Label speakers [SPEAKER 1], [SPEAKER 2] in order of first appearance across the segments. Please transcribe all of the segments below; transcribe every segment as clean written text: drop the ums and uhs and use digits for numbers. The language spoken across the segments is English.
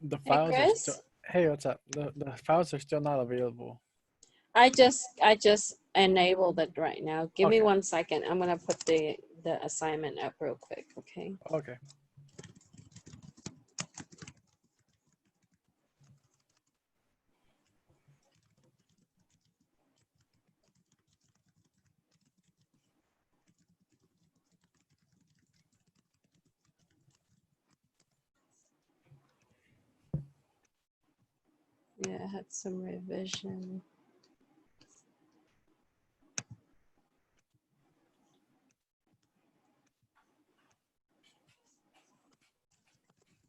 [SPEAKER 1] The
[SPEAKER 2] Hey,
[SPEAKER 1] files are still.
[SPEAKER 2] Chris.
[SPEAKER 1] Hey, what's up? The files are still not available.
[SPEAKER 2] I just enabled it right now. Give me
[SPEAKER 1] Okay.
[SPEAKER 2] 1 second. I'm gonna put the assignment up real quick, okay?
[SPEAKER 1] Okay.
[SPEAKER 2] Yeah, I had some revision.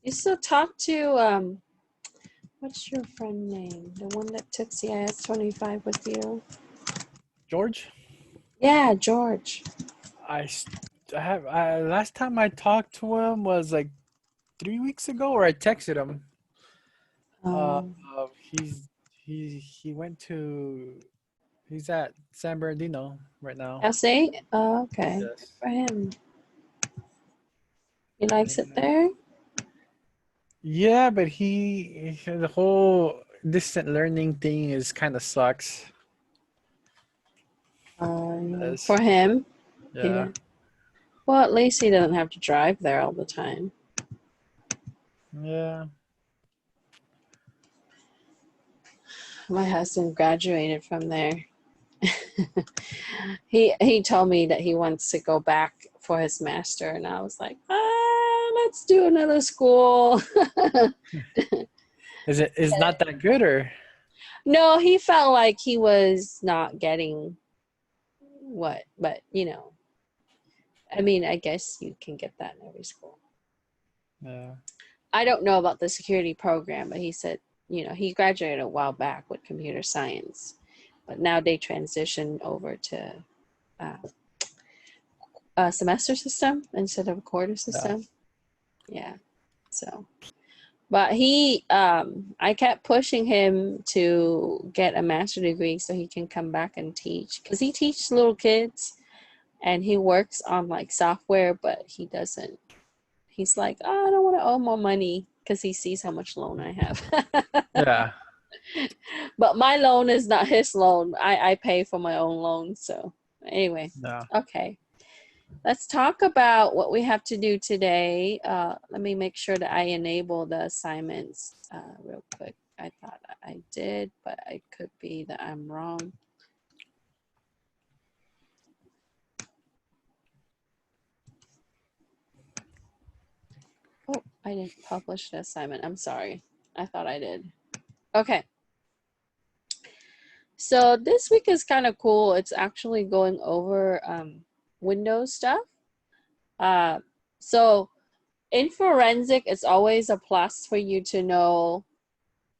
[SPEAKER 2] You still talk to what's your friend name? The one that took CIS25 with you?
[SPEAKER 1] George,
[SPEAKER 2] Yeah, George.
[SPEAKER 1] I have. Last time I talked to him was like 3 weeks ago, or I texted him. Uh,
[SPEAKER 2] Um,
[SPEAKER 1] he went to. He's at San Bernardino right now.
[SPEAKER 2] SA? Oh, okay. Good
[SPEAKER 1] Yes.
[SPEAKER 2] for him. He likes it
[SPEAKER 1] Yeah.
[SPEAKER 2] there?
[SPEAKER 1] Yeah, but the whole distant learning thing is kind of sucks.
[SPEAKER 2] For
[SPEAKER 1] Yes.
[SPEAKER 2] him?
[SPEAKER 1] Yeah.
[SPEAKER 2] Yeah. Well, at least he doesn't have to drive there all the time.
[SPEAKER 1] Yeah.
[SPEAKER 2] My husband graduated from there. He told me that he wants to go back for his master, and I was like, let's do another school.
[SPEAKER 1] Is not that good or?
[SPEAKER 2] No, he felt like he was not getting what, but I mean, I guess you can get that in every school.
[SPEAKER 1] Yeah.
[SPEAKER 2] I don't know about the security program, but he said, he graduated a while back with computer science, but now they transitioned over to uh, a semester system instead of a quarter
[SPEAKER 1] Yeah.
[SPEAKER 2] system. Yeah. So, but I kept pushing him to get a master's degree so he can come back and teach, because he teaches little kids and he works on like software, but he doesn't. He's like, oh, I don't want to owe more money because he sees how much loan I have.
[SPEAKER 1] Yeah.
[SPEAKER 2] But my loan is not his loan. I pay for my own loan. So anyway,
[SPEAKER 1] Yeah.
[SPEAKER 2] okay. Let's talk about what we have to do today. Let me make sure that I enable the assignments real quick. I thought I did, but it could be that I'm wrong. Oh, I didn't publish the assignment. I'm sorry. I thought I did. Okay. So this week is kind of cool. It's actually going over Windows stuff. Uh, so in forensic, it's always a plus for you to know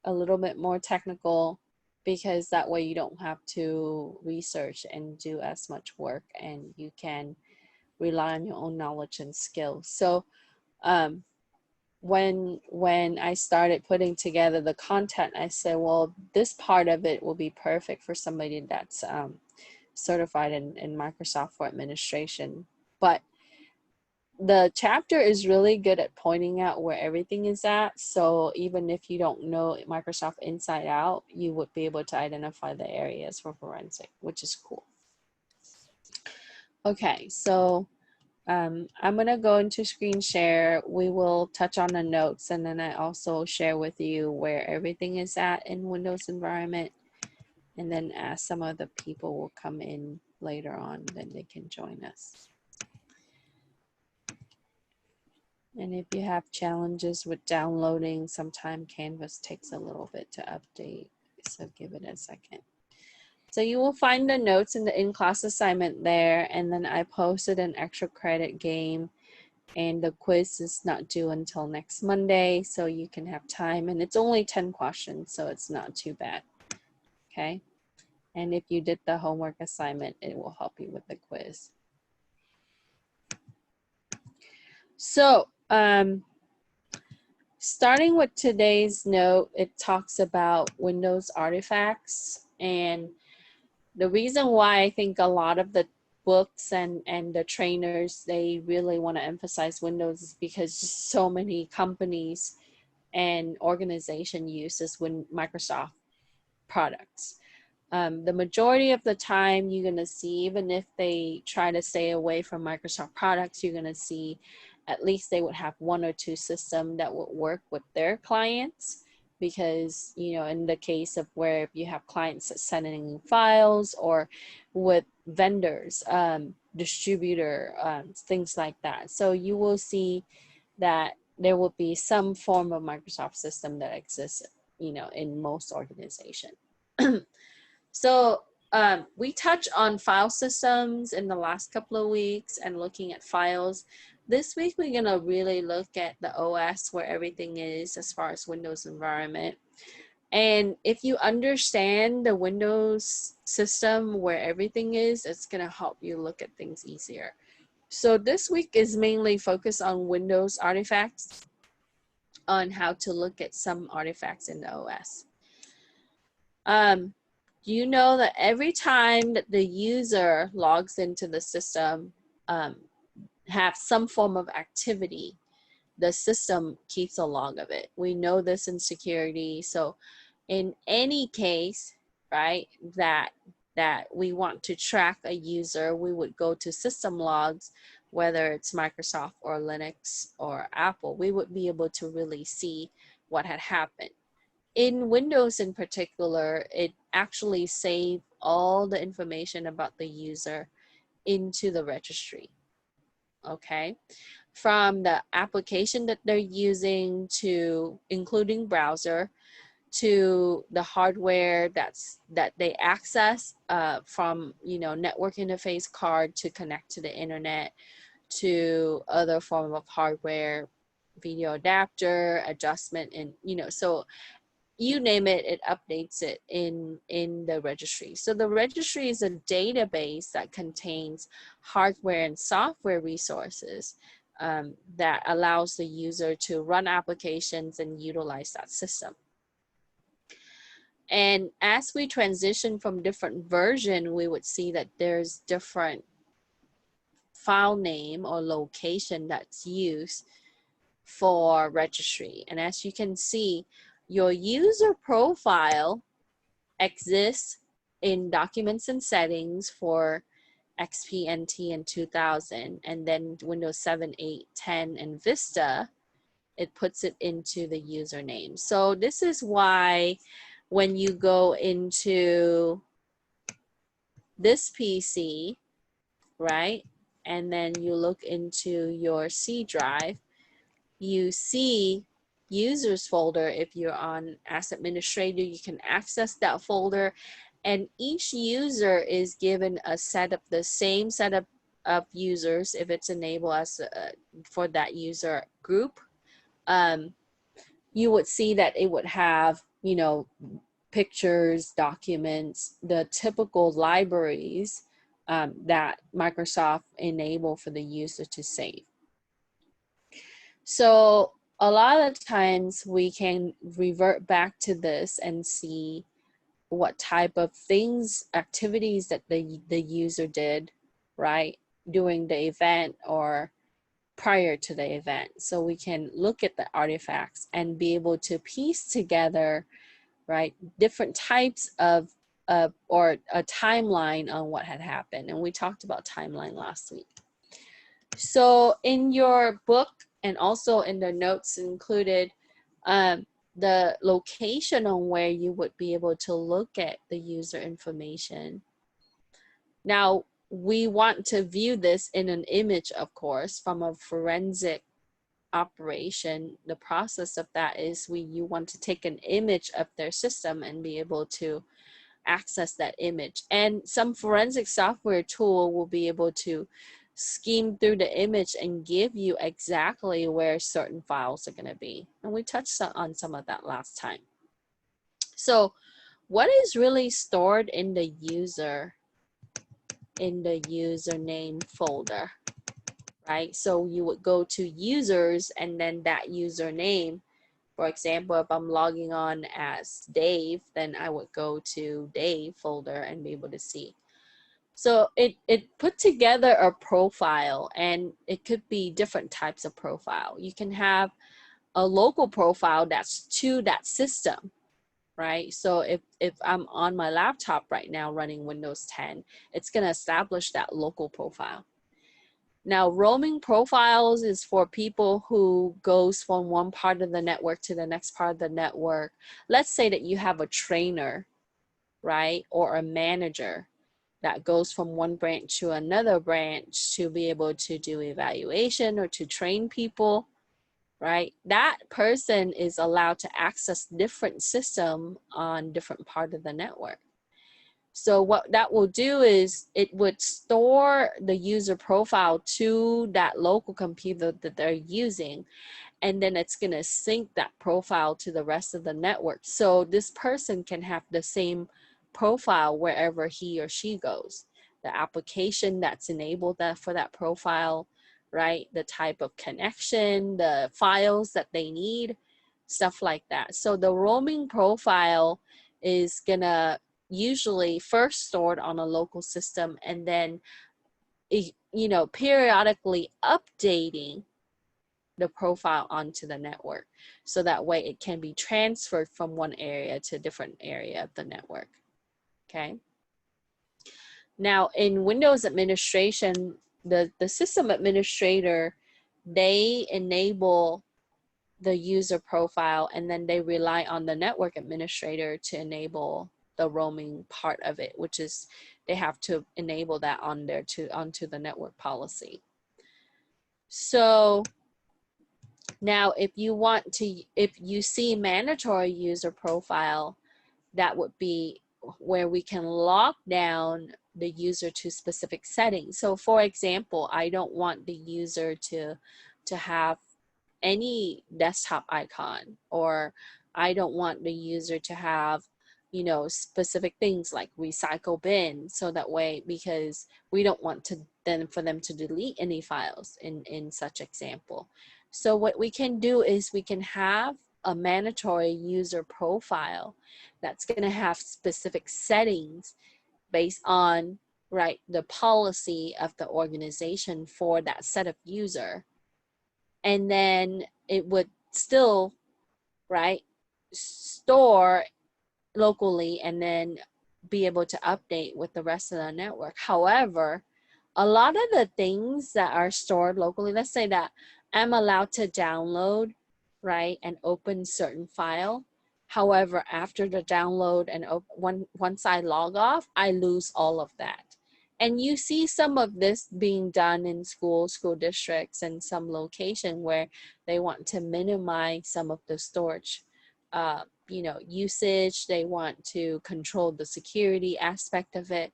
[SPEAKER 2] a little bit more technical, because that way you don't have to research and do as much work, and you can rely on your own knowledge and skills. So when I started putting together the content, I said, well, this part of it will be perfect for somebody that's certified in Microsoft for administration. But the chapter is really good at pointing out where everything is at. So even if you don't know Microsoft inside out, you would be able to identify the areas for forensic, which is cool. Okay, so I'm going to go into screen share. We will touch on the notes, and then I also share with you where everything is at in Windows environment. And then as some of the people will come in later on, then they can join us. And if you have challenges with downloading, sometimes Canvas takes a little bit to update. So give it a second. So you will find the notes in the in-class assignment there. And then I posted an extra credit game. And the quiz is not due until next Monday, so you can have time. And it's only 10 questions, so it's not too bad. Okay. And if you did the homework assignment, it will help you with the quiz. So, starting with today's note, it talks about Windows artifacts. And the reason why I think a lot of the books and the trainers, they really want to emphasize Windows is because so many companies and organization uses with Microsoft products. The majority of the time you're going to see, even if they try to stay away from Microsoft products, you're going to see at least they would have one or two systems that would work with their clients. Because, you know, in the case of where if you have clients that sending files, or with vendors, distributor, things like that. So you will see that there will be some form of Microsoft system that exists, you know, in most organizations. So we touched on file systems in the last couple of weeks and looking at files. This week, we're gonna really look at the OS, where everything is as far as Windows environment. And if you understand the Windows system where everything is, it's gonna help you look at things easier. So this week is mainly focused on Windows artifacts, on how to look at some artifacts in the OS. You know that every time that the user logs into the system, have some form of activity, the system keeps a log of it. We know this in security. So in any case, right, that we want to track a user, we would go to system logs, whether it's Microsoft or Linux or Apple. We would be able to really see what had happened. In Windows in particular, it actually saves all the information about the user into the registry, okay? From the application that they're using, to including browser, to the hardware that they access, from, you know, network interface card to connect to the internet, to other form of hardware, video adapter, adjustment, and, you know, so you name it, it updates it in the registry. So the registry is a database that contains hardware and software resources, that allows the user to run applications and utilize that system. And as we transition from different version, we would see that there's different file name or location that's used for registry. And as you can see, your user profile exists in documents and settings for XP, NT, and 2000, and then Windows 7, 8, 10, and Vista, it puts it into the username. So this is why when you go into this PC, right, and then you look into your C drive, you see users folder. If you're on as administrator, you can access that folder, and each user is given a set of the same set of users if it's enabled as for that user group. You would see that it would have, you know, pictures, documents, the typical libraries that Microsoft enable for the user to save. So a lot of times we can revert back to this and see what type of things, activities that the user did, right, during the event or prior to the event. So we can look at the artifacts and be able to piece together, right, different types of or a timeline on what had happened. And we talked about timeline last week. So in your book and also in the notes included, the location on where you would be able to look at the user information. Now, we want to view this in an image, of course, from a forensic operation. The process of that is you want to take an image of their system and be able to access that image. And some forensic software tool will be able to skim through the image and give you exactly where certain files are going to be. And we touched on some of that last time. So what is really stored in the username folder, right? So you would go to users, and then that username, for example, if I'm logging on as Dave, then I would go to Dave folder and be able to see. So it put together a profile, and it could be different types of profile. You can have a local profile that's to that system, right? So if I'm on my laptop right now running Windows 10, it's going to establish that local profile. Now, roaming profiles is for people who goes from one part of the network to the next part of the network. Let's say that you have a trainer, right, or a manager that goes from one branch to another branch to be able to do evaluation or to train people, right? That person is allowed to access different system on different part of the network. So what that will do is it would store the user profile to that local computer that they're using, and then it's going to sync that profile to the rest of the network. So this person can have the same profile wherever he or she goes. The application that's enabled that for that profile, right? The type of connection, the files that they need, stuff like that. So the roaming profile is going to usually first stored on a local system, and then, you know, periodically updating the profile onto the network, so that way it can be transferred from one area to a different area of the network. Okay. Now in Windows administration, the system administrator, they enable the user profile, and then they rely on the network administrator to enable the roaming part of it, which is they have to enable that on there onto the network policy. So now if you want to, if you see mandatory user profile, that would be where we can lock down the user to specific settings. So for example, I don't want the user to have any desktop icon, or I don't want the user to have, you know, specific things like recycle bin, so that way, because we don't want to then for them to delete any files in such example. So what we can do is we can have a mandatory user profile that's going to have specific settings based on, right, the policy of the organization for that set of user. And then it would still, right, store locally and then be able to update with the rest of the network. However, a lot of the things that are stored locally, let's say that I'm allowed to download, right, and open certain file. However, after the download and once I log off, I lose all of that. And you see some of this being done in school districts, and some location where they want to minimize some of the storage, you know, usage. They want to control the security aspect of it.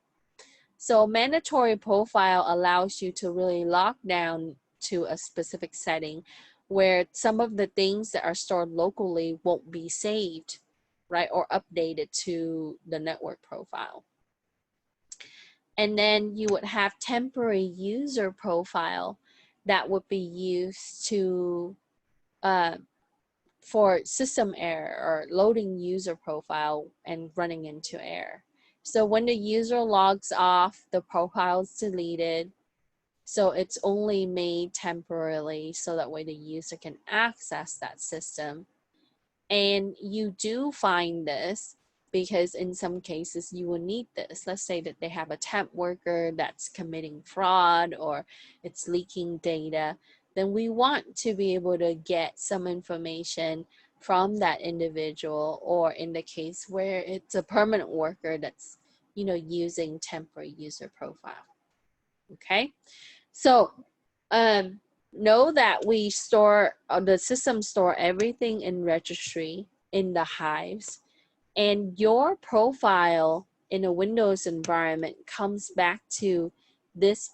[SPEAKER 2] So mandatory profile allows you to really lock down to a specific setting where some of the things that are stored locally won't be saved, right, or updated to the network profile. And then you would have temporary user profile that would be used to for system error or loading user profile and running into error. So when the user logs off, the profile is deleted. So it's only made temporarily, so that way the user can access that system. And you do find this because in some cases you will need this. Let's say that they have a temp worker that's committing fraud or it's leaking data. Then we want to be able to get some information from that individual, or in the case where it's a permanent worker that's, you know, using temporary user profile. Okay, so know that we store, the system store everything in registry in the hives, and your profile in a Windows environment comes back to this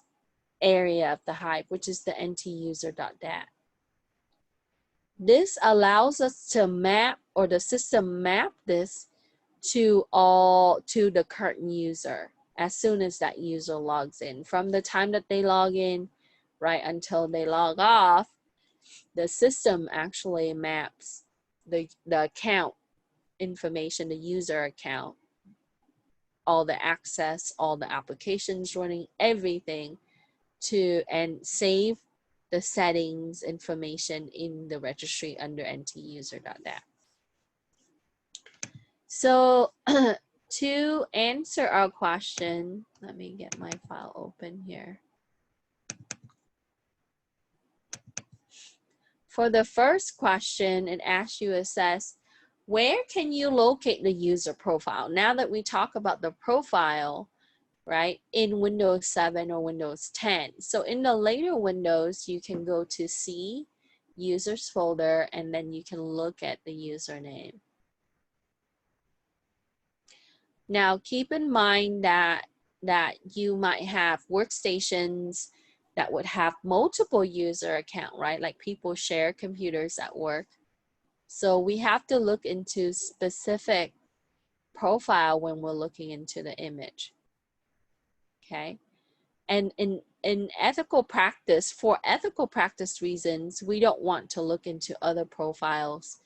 [SPEAKER 2] area of the hive, which is the ntuser.dat. This allows us to map, or the system map this to the current user as soon as that user logs in. From the time that they log in, right, until they log off, the system actually maps the account information, the user account, all the access, all the applications running, everything to, and save the settings information in the registry under ntuser.dat. So to answer our question, let me get my file open here. For the first question, it asks you to assess where can you locate the user profile. Now that we talk about the profile, right, in Windows 7 or Windows 10. So in the later Windows, you can go to C, users folder, and then you can look at the username. Now keep in mind that you might have workstations that would have multiple user account, right? Like people share computers at work. So we have to look into specific profile when we're looking into the image. Okay. And in ethical practice, for ethical practice reasons, we don't want to look into other profiles,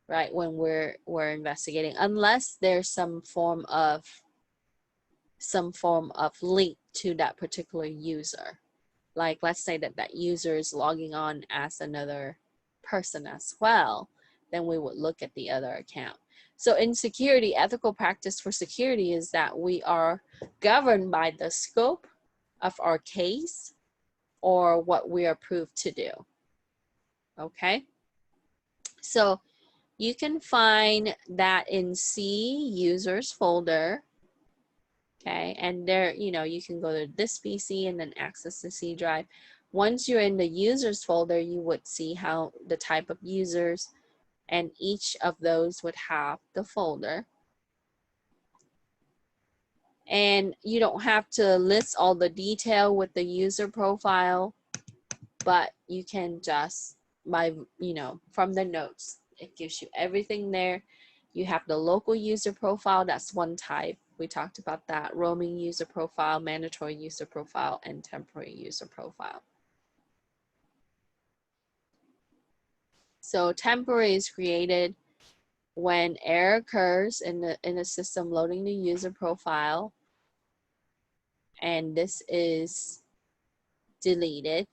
[SPEAKER 2] right, when we're investigating, unless there's some form of link to that particular user. Like let's say that user is logging on as another person as well, then we would look at the other account. So in security, ethical practice for security is that we are governed by the scope of our case or what we are approved to do. Okay, so you can find that in C users folder. Okay, and there, you know, you can go to this PC and then access the C drive. Once you're in the users folder, you would see how the type of users, and each of those would have the folder. And you don't have to list all the detail with the user profile, but you can just, by, you know, from the notes, it gives you everything there. You have the local user profile, that's one type. We talked about that. Roaming user profile, mandatory user profile, and temporary user profile. So temporary is created when error occurs in the system loading the user profile, and this is deleted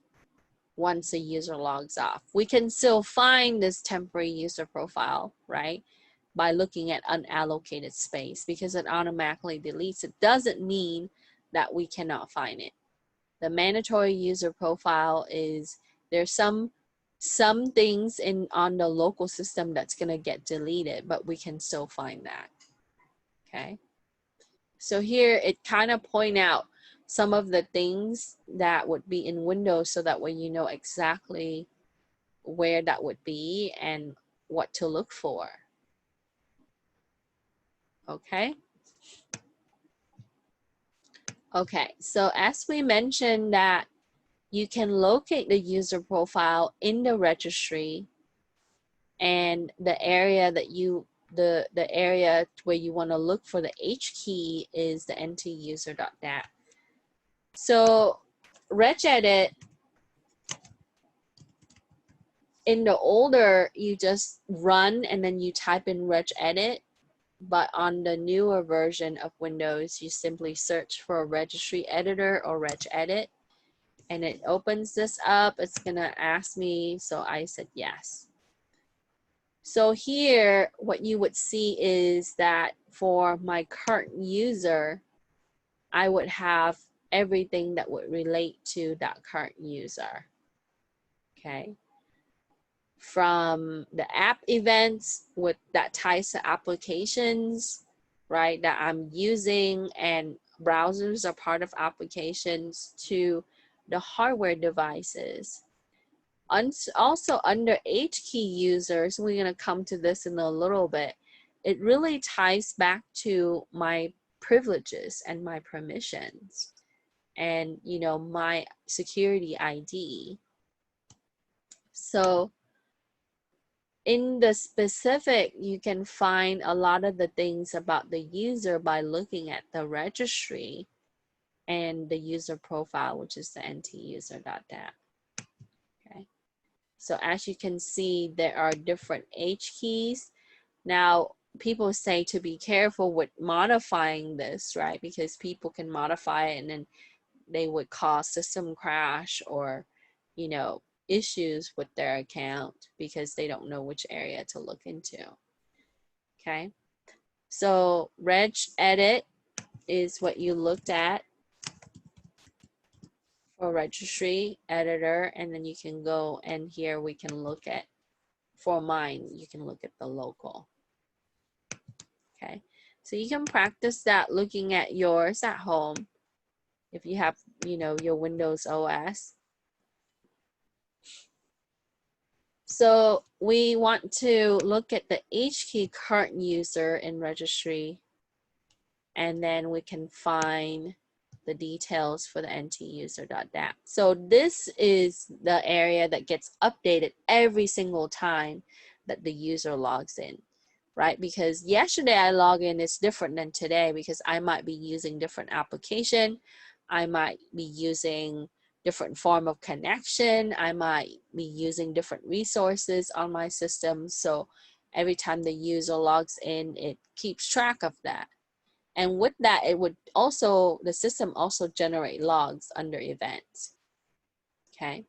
[SPEAKER 2] once a user logs off. We can still find this temporary user profile, right, by looking at unallocated space, because it automatically deletes. It doesn't mean that we cannot find it. The mandatory user profile is, there's some things on the local system that's going to get deleted, but we can still find that. Okay, so here it kind of point out some of the things that would be in Windows, so that way you know exactly where that would be and what to look for. Okay. Okay, so as we mentioned that you can locate the user profile in the registry, and the area that the area where you want to look for the H key is the ntuser.dat. So regedit, in the older, you just run and then you type in regedit, but on the newer version of Windows, you simply search for a registry editor or regedit, and it opens this up. It's gonna ask me, so I said yes. So here, what you would see is that for my current user, I would have everything that would relate to that current user. Okay. From the app events with that ties to applications, right, that I'm using, and browsers are part of applications, to the hardware devices. Also under H key users, we're going to come to this in a little bit, it really ties back to my privileges and my permissions and, you know, my security ID. So in the specific, you can find a lot of the things about the user by looking at the registry and the user profile, which is the ntuser.dat. Okay. So as you can see, there are different H keys. Now, people say to be careful with modifying this, right? Because people can modify it and then they would cause system crash, or, you know, issues with their account because they don't know which area to look into. Okay, so reg edit is what you looked at for registry editor, and then you can go and here we can look at, for mine, you can look at the local. Okay, so you can practice that looking at yours at home if you have, you know, your Windows OS. So we want to look at the H key current user in registry, and then we can find the details for the ntuser.dat. So this is the area that gets updated every single time that the user logs in, right? Because yesterday I log in is different than today because I might be using different application. I might be using different form of connection. I might be using different resources on my system. So every time the user logs in, it keeps track of that. And with that, it would also, the system also generate logs under events. Okay.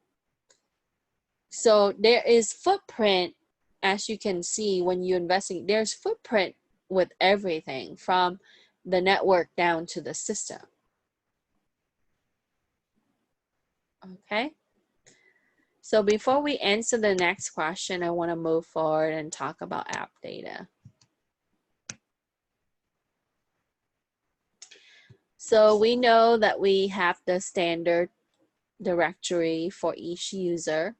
[SPEAKER 2] So there is footprint, as you can see when you investigate, there's footprint with everything from the network down to the system. Okay. So before we answer the next question, I want to move forward and talk about app data. So we know that we have the standard directory for each user,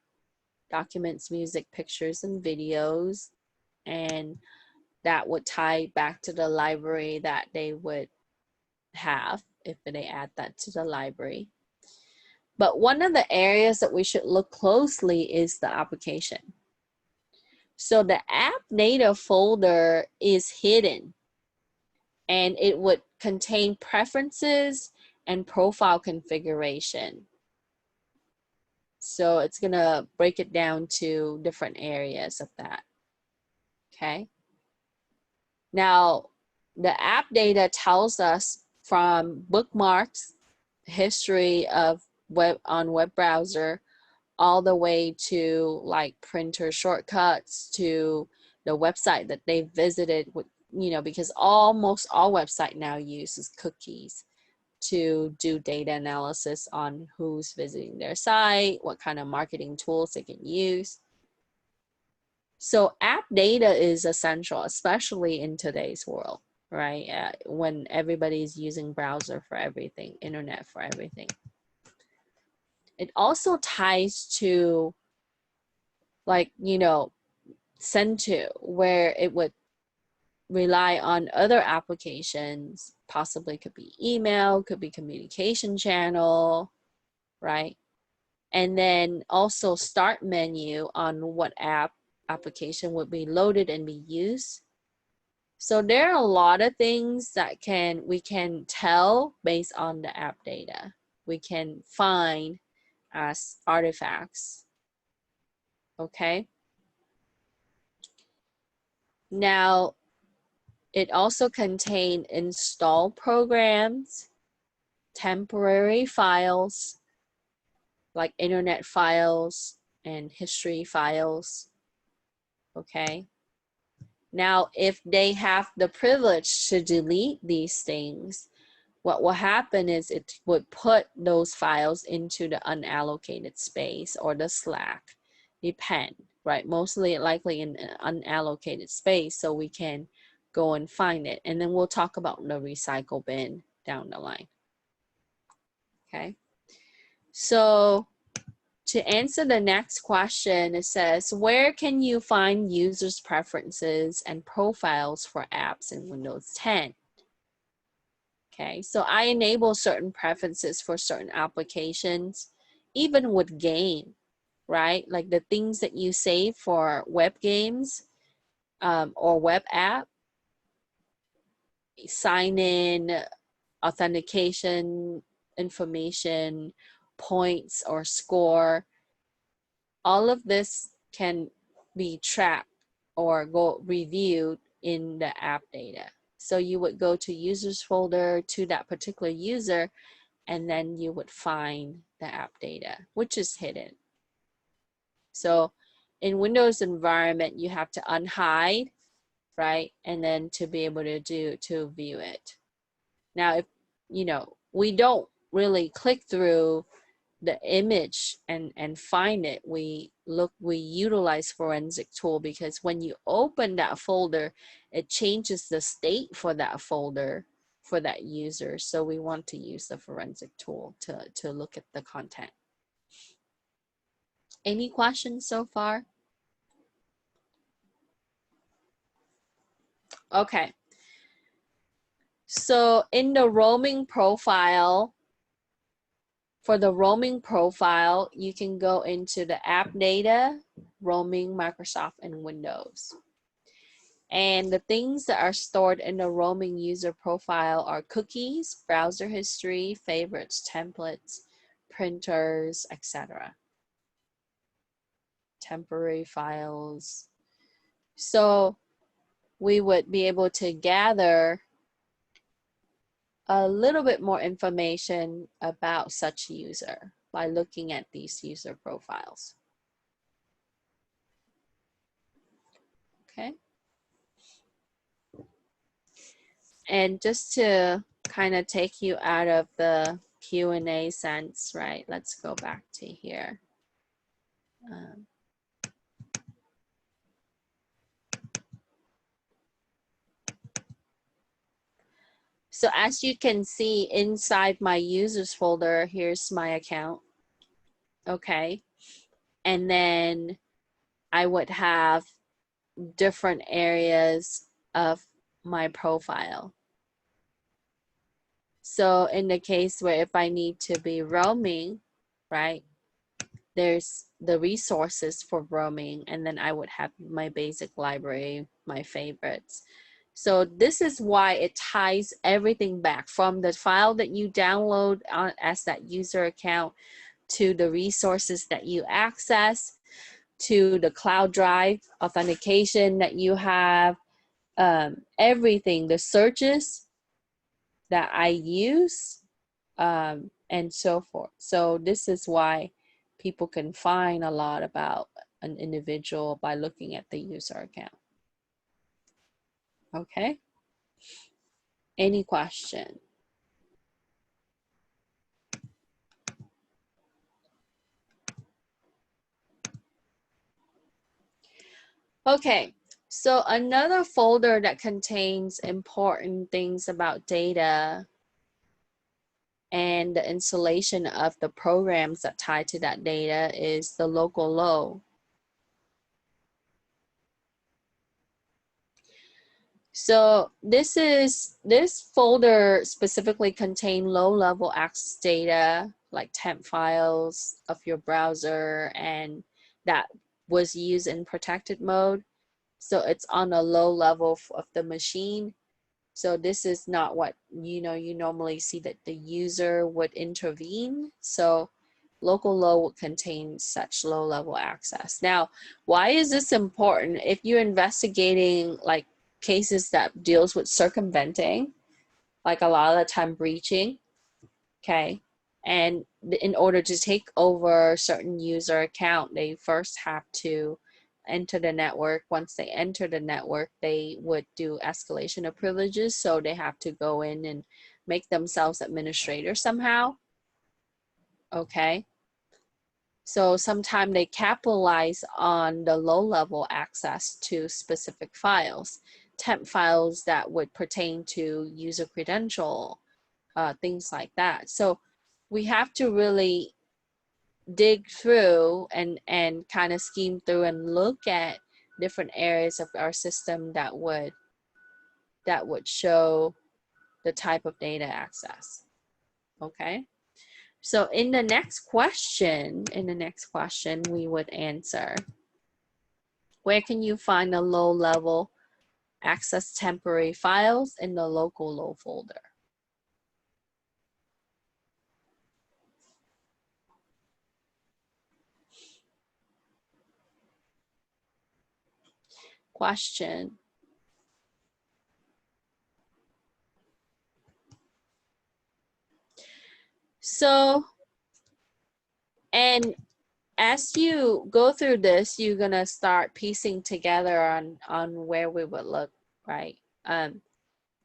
[SPEAKER 2] documents, music, pictures, and videos, and that would tie back to the library that they would have if they add that to the library. But one of the areas that we should look closely is the application. So the app data folder is hidden, and it would contain preferences and profile configuration. So it's gonna break it down to different areas of that. Okay. Now, the app data tells us from bookmarks, history of web browser, all the way to like printer shortcuts to the website that they visited with, you know, because almost all website now uses cookies to do data analysis on who's visiting their site, what kind of marketing tools they can use. So app data is essential, especially in today's world, right? When everybody's using browser for everything, internet for everything. It also ties to, like, you know, send to, where it would rely on other applications, possibly could be email, could be communication channel, right? And then also start menu on what application would be loaded and be used. So there are a lot of things that we can tell based on the app data. We can find as artifacts. Okay. Now, it also contains install programs, temporary files, like internet files and history files. Okay. Now, if they have the privilege to delete these things, what will happen is it would put those files into the unallocated space or the slack, depend, right? Mostly likely in unallocated space, so we can go and find it. And then we'll talk about the recycle bin down the line. Okay. So to answer the next question, it says, where can you find users' preferences and profiles for apps in Windows 10? Okay, so I enable certain preferences for certain applications, even with game, right? Like the things that you save for web games or web app, sign in, authentication information, points or score, all of this can be tracked or go reviewed in the app data. So you would go to users folder to that particular user, and then you would find the app data, which is hidden. So in Windows environment, you have to unhide, right? And then to be able to view it. Now, if, you know, we don't really click through the image and find it, we utilize forensic tool, because when you open that folder, it changes the state for that folder for that user. So we want to use the forensic tool to look at the content. Any questions so far? Okay. So in the roaming profile, for the roaming profile, you can go into the app data, roaming, Microsoft, and Windows. And the things that are stored in the roaming user profile are cookies, browser history, favorites, templates, printers, etc. Temporary files. So we would be able to gather a little bit more information about such user by looking at these user profiles. Okay. And just to kind of take you out of the Q&A sense, right? Let's go back to here. So as you can see inside my users folder, here's my account. Okay. And then I would have different areas of my profile. So in the case where if I need to be roaming, right, there's the resources for roaming, and then I would have my basic library, my favorites. So this is why it ties everything back from the file that you download on, as that user account, to the resources that you access, to the cloud drive authentication that you have, everything, the searches that I use, and so forth. So this is why people can find a lot about an individual by looking at the user account. Okay. Any question? Okay. So another folder that contains important things about data and the installation of the programs that tie to that data is the local low. So this folder specifically contain low-level access data like temp files of your browser, and that was used in protected mode. So it's on a low level of the machine. So this is not what you normally see that the user would intervene. So local low would contain such low-level access. Now, why is this important? If you're investigating like cases that deals with circumventing, like a lot of the time breaching, okay, and in order to take over certain user account, they first have to enter the network. Once they enter the network, they would do escalation of privileges, so they have to go in and make themselves administrator somehow. Okay, so sometimes they capitalize on the low-level access to specific files, temp files that would pertain to user credential, things like that. So we have to really dig through and kind of scheme through and look at different areas of our system that would show the type of data access. Okay. So in the next question, we would answer, where can you find the low-level access temporary files in the local low folder? Question. So, and as you go through this, you're gonna start piecing together on where we would look, right?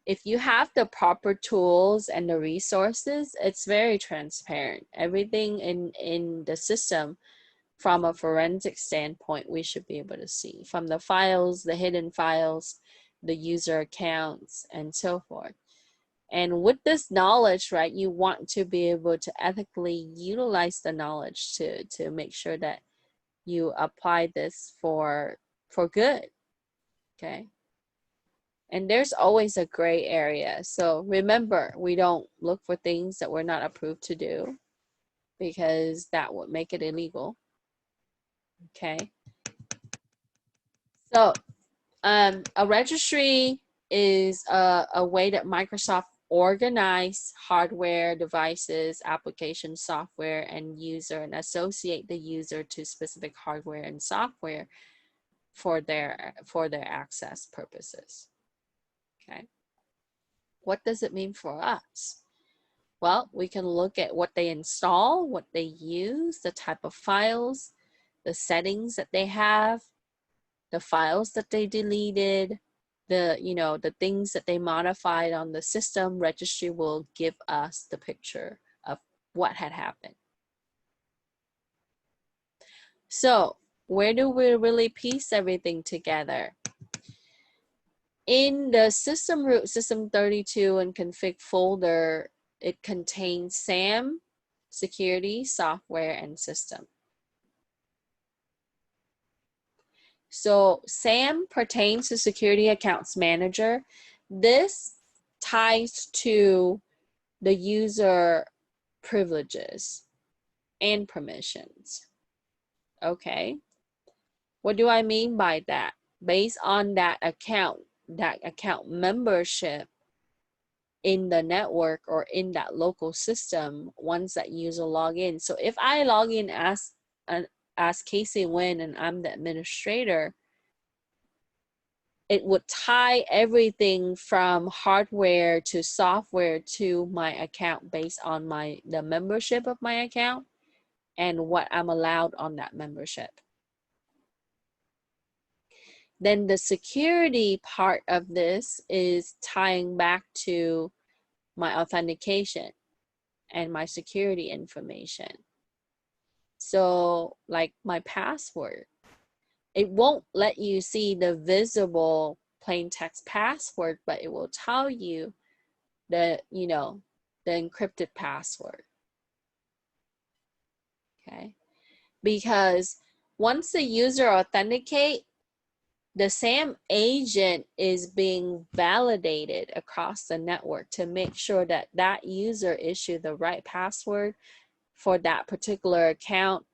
[SPEAKER 2] If you have the proper tools and the resources, it's very transparent. Everything in the system, from a forensic standpoint, we should be able to see from the files, the hidden files, the user accounts, and so forth. And with this knowledge, right, you want to be able to ethically utilize the knowledge to make sure that you apply this for good, okay? And there's always a gray area. So remember, we don't look for things that we're not approved to do, because that would make it illegal, okay? So a registry is a way that Microsoft organize hardware, devices, application, software, and user, and associate the user to specific hardware and software for their access purposes. Okay. What does it mean for us? Well, we can look at what they install, what they use, the type of files, the settings that they have, the files that they deleted, the things that they modified on the system. Registry will give us the picture of what had happened. So where do we really piece everything together? In the system root, system32 and config folder, it contains SAM, security, software, and system. So SAM pertains to Security Accounts Manager. This ties to the user privileges and permissions. Okay. What do I mean by that? Based on that account membership in the network or in that local system, once that user log in. So if I log in as Casey Nguyen and I'm the administrator, it would tie everything from hardware to software to my account based on the membership of my account and what I'm allowed on that membership. Then the security part of this is tying back to my authentication and my security information. So like my password, it won't let you see the visible plain text password, but it will tell you the encrypted password. Okay, because once the user authenticate, the SAM agent is being validated across the network to make sure that that user issued the right password for that particular account.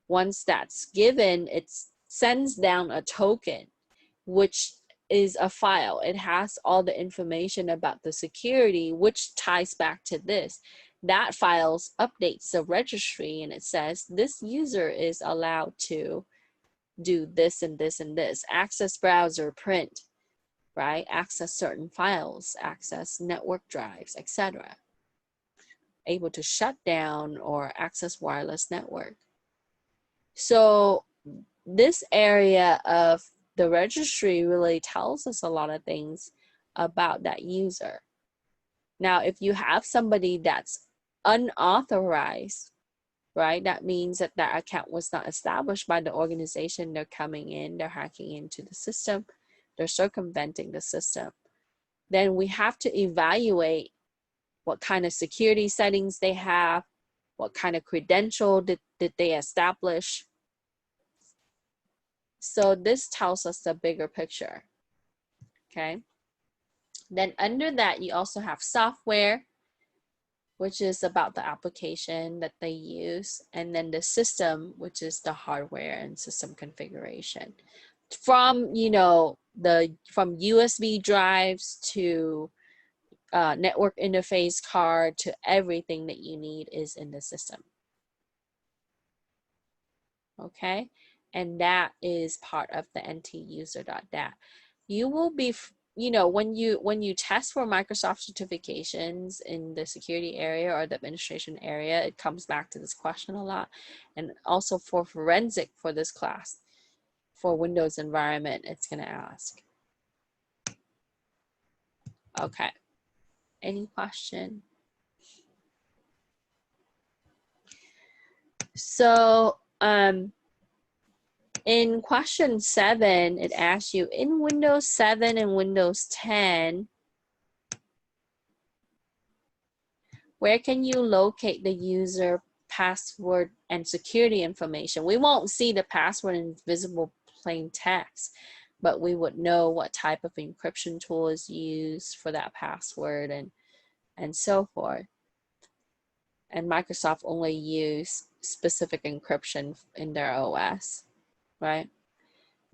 [SPEAKER 2] Once that's given, it sends down a token, which is a file. It has all the information about the security, which ties back to this. That file updates the registry and it says this user is allowed to do this and this and this. Access browser, print, right? Access certain files, access network drives, etc. Able to shut down or access wireless network. So this area of the registry really tells us a lot of things about that user. Now, if you have somebody that's unauthorized, right, that means that that account was not established by the organization. They're coming in, they're hacking into the system, they're circumventing the system. Then we have to evaluate what kind of security settings they have, what kind of credential did they establish. So this tells us the bigger picture, okay? Then under that, you also have software, which is about the application that they use, and then the system, which is the hardware and system configuration. From, from USB drives to network interface card to everything that you need is in the system. Okay, and that is part of the NT user.dat. You will be you know, when you test for Microsoft certifications in the security area or the administration area, it comes back to this question a lot. And also for forensic for this class, for Windows environment, it's going to ask. Okay. Any question? So in question 7, it asks you, in Windows 7 and Windows 10, where can you locate the user password and security information? We won't see the password in visible plain text, but we would know what type of encryption tool is used for that password and so forth. And Microsoft only use specific encryption in their OS, right?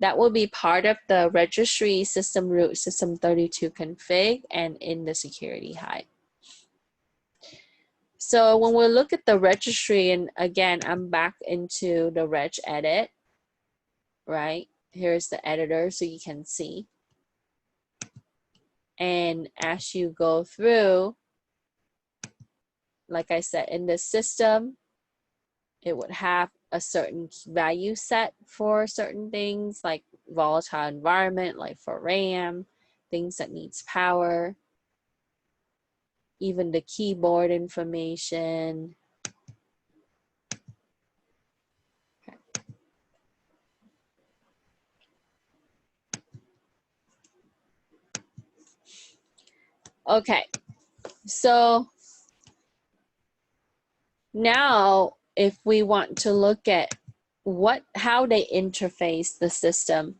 [SPEAKER 2] That will be part of the registry system root system32 config and in the security hide. So when we look at the registry, and again, I'm back into the reg edit, right? Here's the editor so you can see. And as you go through, like I said, in the system, it would have a certain value set for certain things like volatile environment, like for RAM, things that needs power, even the keyboard information. Okay, so now if we want to look at how they interface the system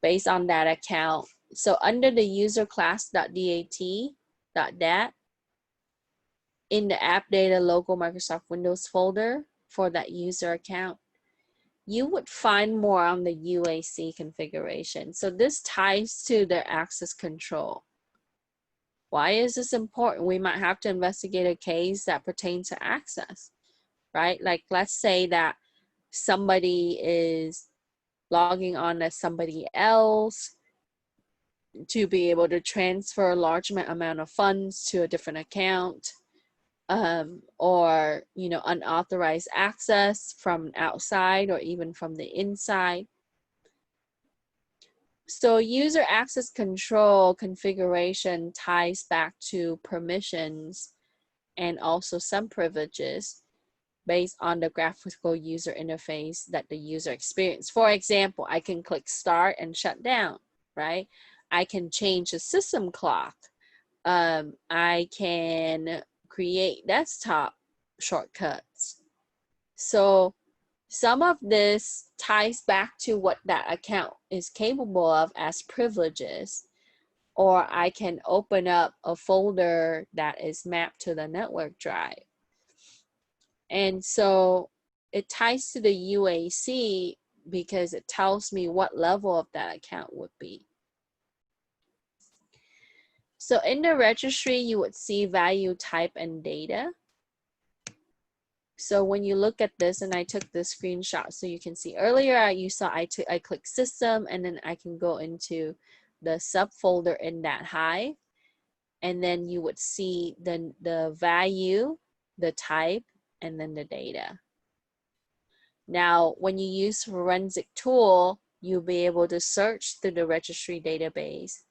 [SPEAKER 2] based on that account. So under the user class.dat, in the app data local Microsoft Windows folder for that user account, you would find more on the UAC configuration. So this ties to the access control. Why is this important? We might have to investigate a case that pertains to access, right? Like let's say that somebody is logging on as somebody else to be able to transfer a large amount of funds to a different account, or you know, unauthorized access from outside or even from the inside. So user access control configuration ties back to permissions and also some privileges based on the graphical user interface that the user experienced. For example, I can click start and shut down, right? I can change the system clock. I can create desktop shortcuts. So some of this ties back to what that account is capable of as privileges, or I can open up a folder that is mapped to the network drive. And so it ties to the UAC because it tells me what level of that account would be. So in the registry, you would see value type and data. So when you look at this, and I took this screenshot so you can see earlier, you saw I click system, and then I can go into the subfolder in that hive, and then you would see the value, the type, and then the data. Now, when you use forensic tool, you'll be able to search through the registry database,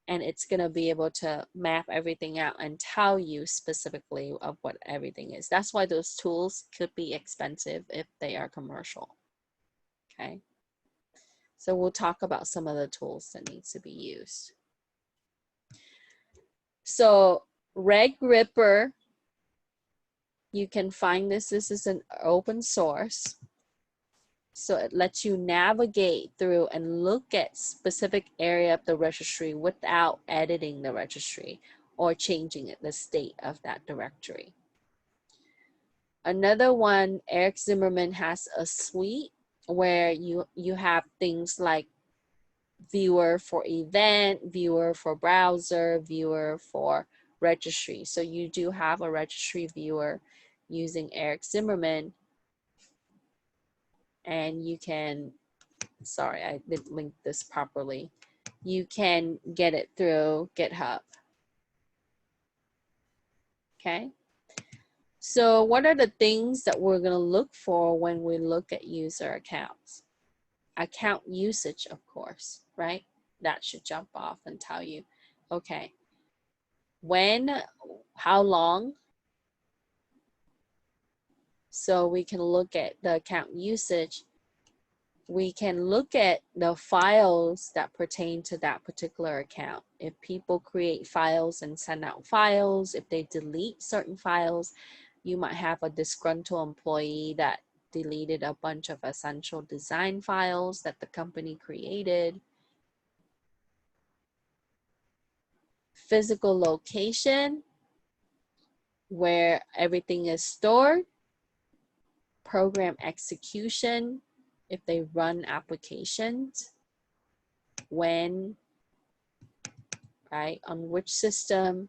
[SPEAKER 2] and it's going to be able to map everything out and tell you specifically of what everything is. That's why those tools could be expensive if they are commercial. Okay. So we'll talk about some of the tools that needs to be used. So Reg Ripper, you can find this. This is an open source. So it lets you navigate through and look at specific area of the registry without editing the registry or changing it, the state of that directory. Another one, Eric Zimmerman has a suite where you have things like viewer for event, viewer for browser, viewer for registry. So you do have a registry viewer using Eric Zimmerman, and you can, sorry, I didn't link this properly. you can get it through GitHub. Okay. So what are the things that we're going to look for when we look at user accounts? Account usage, of course, right? That should jump off and tell you, okay, when, how long. So we can look at the account usage. We can look at the files that pertain to that particular account. If people create files and send out files, if they delete certain files, you might have a disgruntled employee that deleted a bunch of essential design files that the company created. Physical location, where everything is stored. Program execution, if they run applications. When, right? On which system,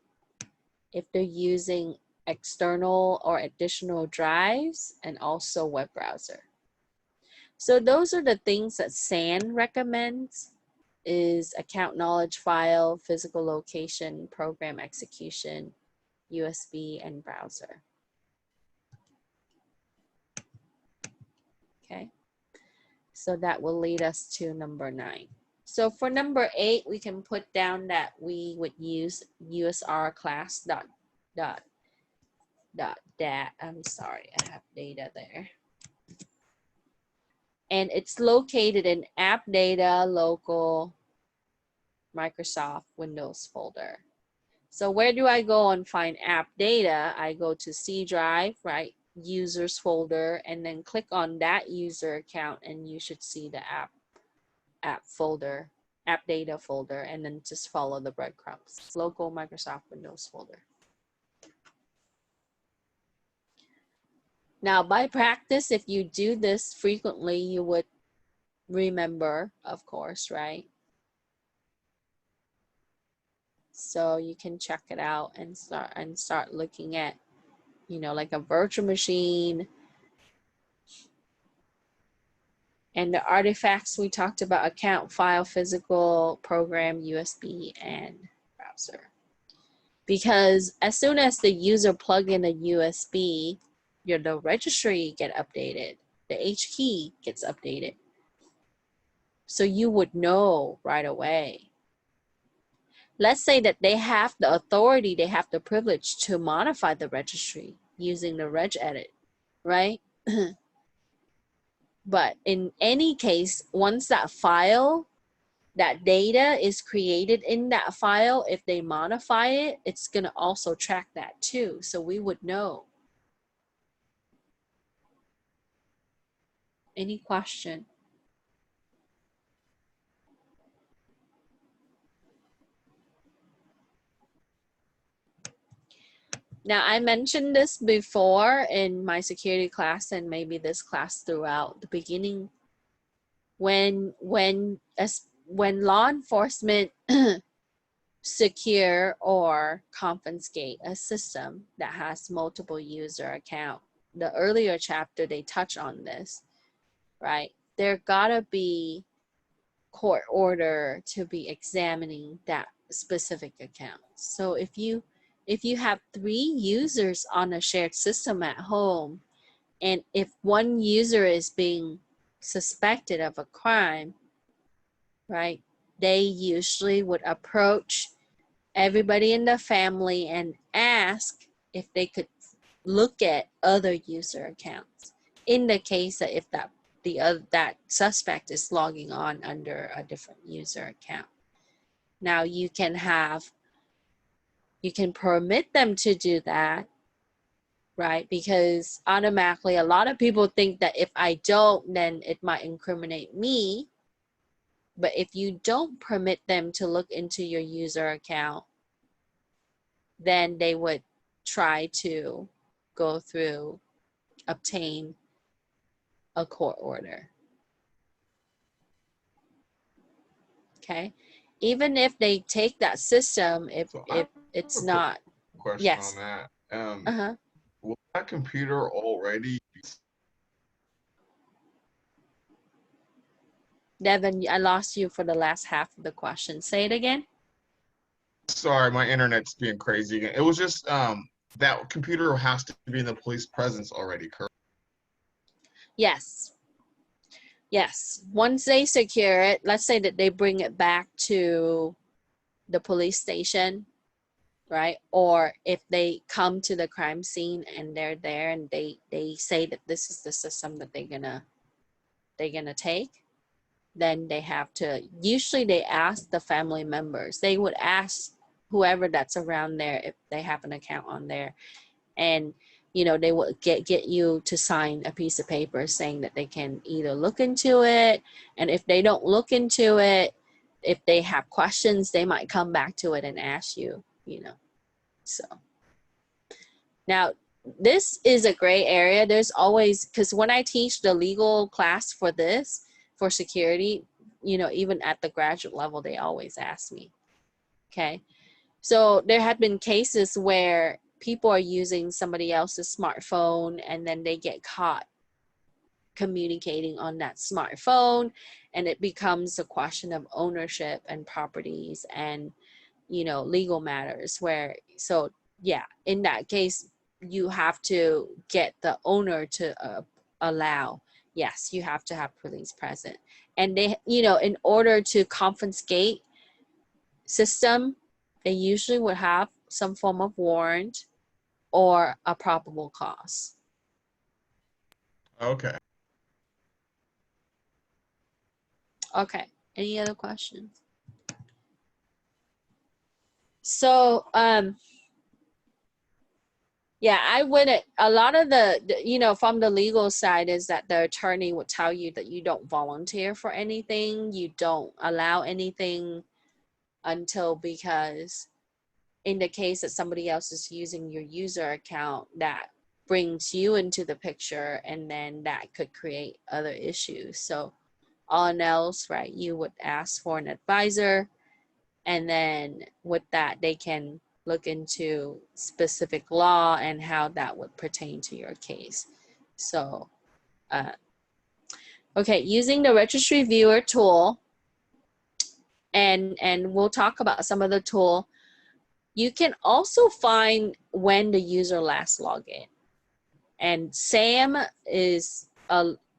[SPEAKER 2] if they're using external or additional drives, and also web browser. So those are the things that SAN recommends, is account knowledge file, physical location, program execution, USB, and browser. Okay, so that will lead us to number 9. So for number 8, we can put down that we would use USR class dot dat. I'm sorry, I have data there. And it's located in app data local Microsoft Windows folder. So where do I go and find app data? I go to C drive, right? Users folder, and then click on that user account, and you should see the app folder, app data folder, and then just follow the breadcrumbs. Local Microsoft Windows folder. Now, by practice, if you do this frequently, you would remember, of course, right? So you can check it out and start looking at, you know, like a virtual machine. And the artifacts we talked about: account, file, physical, program, USB, and browser. Because as soon as the user plug in a USB, the registry get updated, the H key gets updated. So you would know right away. Let's say that they have the authority, they have the privilege to modify the registry using the regedit, right? But in any case, once that file, that data is created in that file, if they modify it, it's going to also track that too. So we would know. Any question? Now, I mentioned this before in my security class, and maybe this class throughout the beginning. When law enforcement secure or confiscate a system that has multiple user account, the earlier chapter they touch on this, right? There gotta be court order to be examining that specific account. So if you have 3 users on a shared system at home, and if one user is being suspected of a crime, right, they usually would approach everybody in the family and ask if they could look at other user accounts, in the case that if that suspect is logging on under a different user account. Now you can permit them to do that, right? Because automatically a lot of people think that if I don't, then it might incriminate me. But if you don't permit them to look into your user account, then they would try to go through, obtain a court order. Okay, even if they take that system, if it's not.
[SPEAKER 3] Question
[SPEAKER 2] Yes.
[SPEAKER 3] on that. Will that computer already?
[SPEAKER 2] Devin, I lost you for the last half of the question. Say it again.
[SPEAKER 3] Sorry, my internet's being crazy again. It was just that computer has to be in the police presence already, correct?
[SPEAKER 2] Yes. Yes. Once they secure it, let's say that they bring it back to the police station, right? Or if they come to the crime scene and they're there and they say that this is the system that they're gonna take, then they have to, usually they ask the family members. They would ask whoever that's around there if they have an account on there, and you know, they will get you to sign a piece of paper saying that they can either look into it, and if they don't look into it, if they have questions, they might come back to it and ask you, you know. So now this is a gray area. There's always, because when I teach the legal class for this, for security, you know, even at the graduate level, they always ask me. Okay. So there have been cases where people are using somebody else's smartphone and then they get caught communicating on that smartphone, and it becomes a question of ownership and properties and, you know, legal matters where, so yeah, in that case, you have to get the owner to allow, yes, you have to have police present. And they, you know, in order to confiscate system, they usually would have some form of warrant or a probable cause.
[SPEAKER 3] Okay.
[SPEAKER 2] Okay, any other questions? So, yeah, I wouldn't, a lot of the, you know, from the legal side is that the attorney would tell you that you don't volunteer for anything, you don't allow anything until, because in the case that somebody else is using your user account, that brings you into the picture, and then that could create other issues. So all else, right, you would ask for an advisor, and then with that, they can look into specific law and how that would pertain to your case. So, okay, using the registry viewer tool, and we'll talk about some of the tool. You can also find when the user last logged in. And SAM is,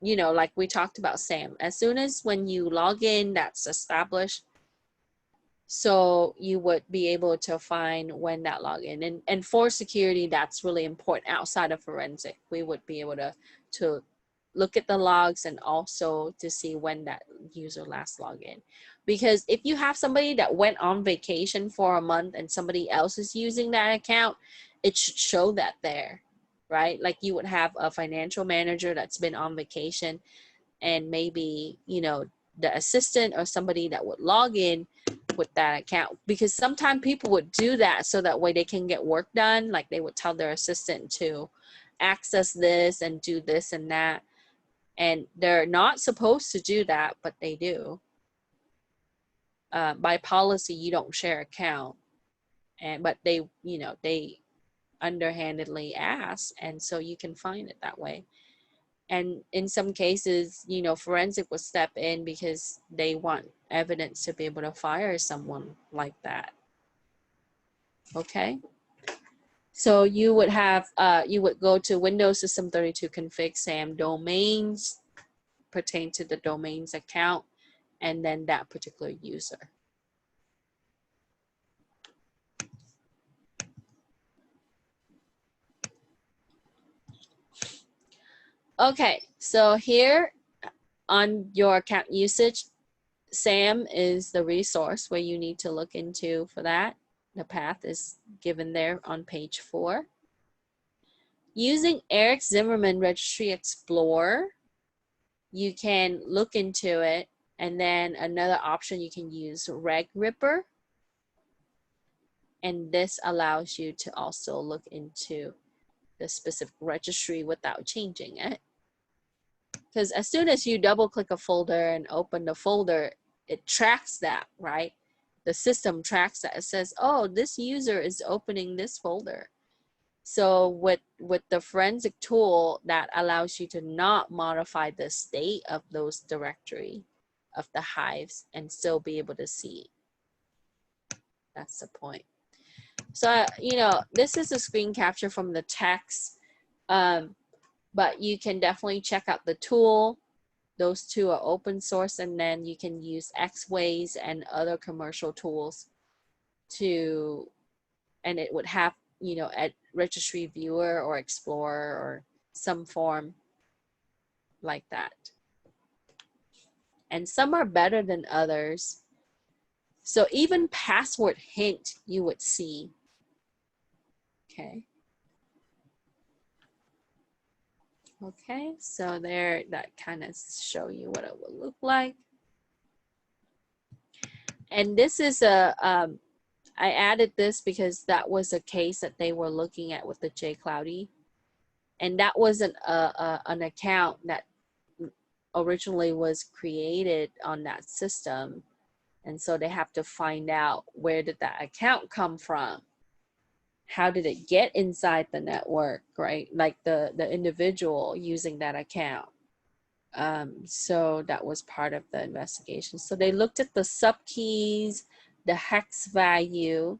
[SPEAKER 2] you know, like we talked about SAM. As soon as when you log in, that's established. So you would be able to find when that login. And for security, that's really important. Outside of forensic, we would be able to look at the logs and also to see when that user last logged in. Because if you have somebody that went on vacation for a month and somebody else is using that account, it should show that there, right? Like you would have a financial manager that's been on vacation, and maybe, you know, the assistant or somebody that would log in with that account, because sometimes people would do that so that way they can get work done. Like they would tell their assistant to access this and do this and that, and they're not supposed to do that, but they do. By policy, you don't share account, but they, you know, they underhandedly ask, and so you can find it that way. And in some cases, you know, forensic will step in because they want evidence to be able to fire someone like that. Okay. So you would have, you would go to Windows System 32 config SAM domains, pertain to the domains account, and then that particular user. Okay, so here on your account usage, SAM is the resource where you need to look into for that. The path is given there on page 4. Using Eric Zimmerman Registry Explorer, you can look into it, and then another option you can use Reg Ripper, and this allows you to also look into the specific registry without changing it. Because as soon as you double click a folder and open the folder, it tracks that, right? The system tracks that. It says, oh, this user is opening this folder. So with the forensic tool, that allows you to not modify the state of those directory of the hives and still be able to see. That's the point. So, you know, this is a screen capture from the text, but you can definitely check out the tool. Those two are open source, and then you can use Xways and other commercial tools to, and it would have, you know, at registry viewer or explorer or some form like that. And some are better than others. So even password hint you would see. Okay. Okay, so there, that kind of show you what it would look like. And this is a, I added this because that was a case that they were looking at with the JCloudy. And that wasn't an account that originally was created on that system. And so they have to find out, where did that account come from? How did it get inside the network, right? Like the individual using that account. So that was part of the investigation. So they looked at the subkeys, the hex value,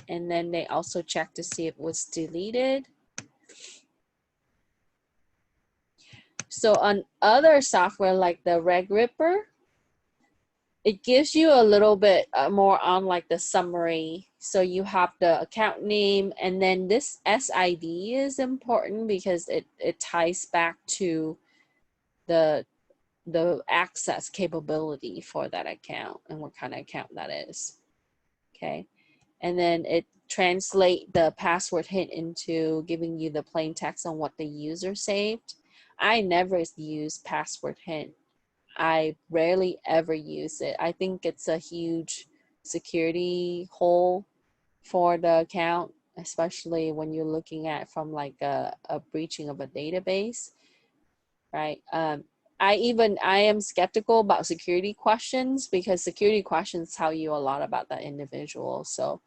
[SPEAKER 2] and then they also checked to see if it was deleted. So on other software like the regRipper, it gives you a little bit more on like the summary. So you have the account name, and then this SID is important because it ties back to the access capability for that account and what kind of account that is. Okay. And then it translate the password hint into giving you the plain text on what the user saved. I never use password hint. I rarely ever use it. I think it's a huge security hole for the account, especially when you're looking at from like a breaching of a database, right? I am skeptical about security questions because security questions tell you a lot about the individual. So,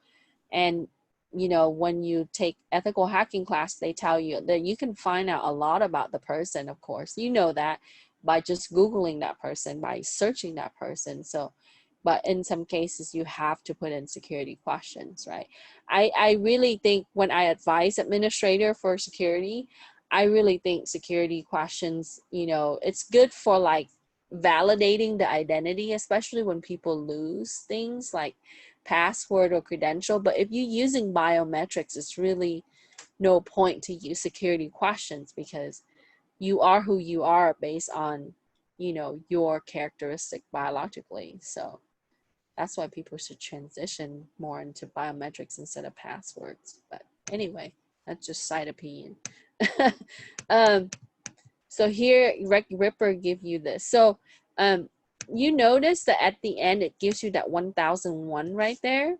[SPEAKER 2] and you know, when you take ethical hacking class, they tell you that you can find out a lot about the person, of course. You know that by just Googling that person, by searching that person. So, but in some cases you have to put in security questions, right? I really think when I advise administrator for security, I really think security questions, you know, it's good for like validating the identity, especially when people lose things like password or credential. But if you're using biometrics, it's really no point to use security questions because you are who you are based on, you know, your characteristic biologically. So that's why people should transition more into biometrics instead of passwords. But anyway, that's just side opinion. So here regRipper give you this. So you notice that at the end it gives you that 1001 right there,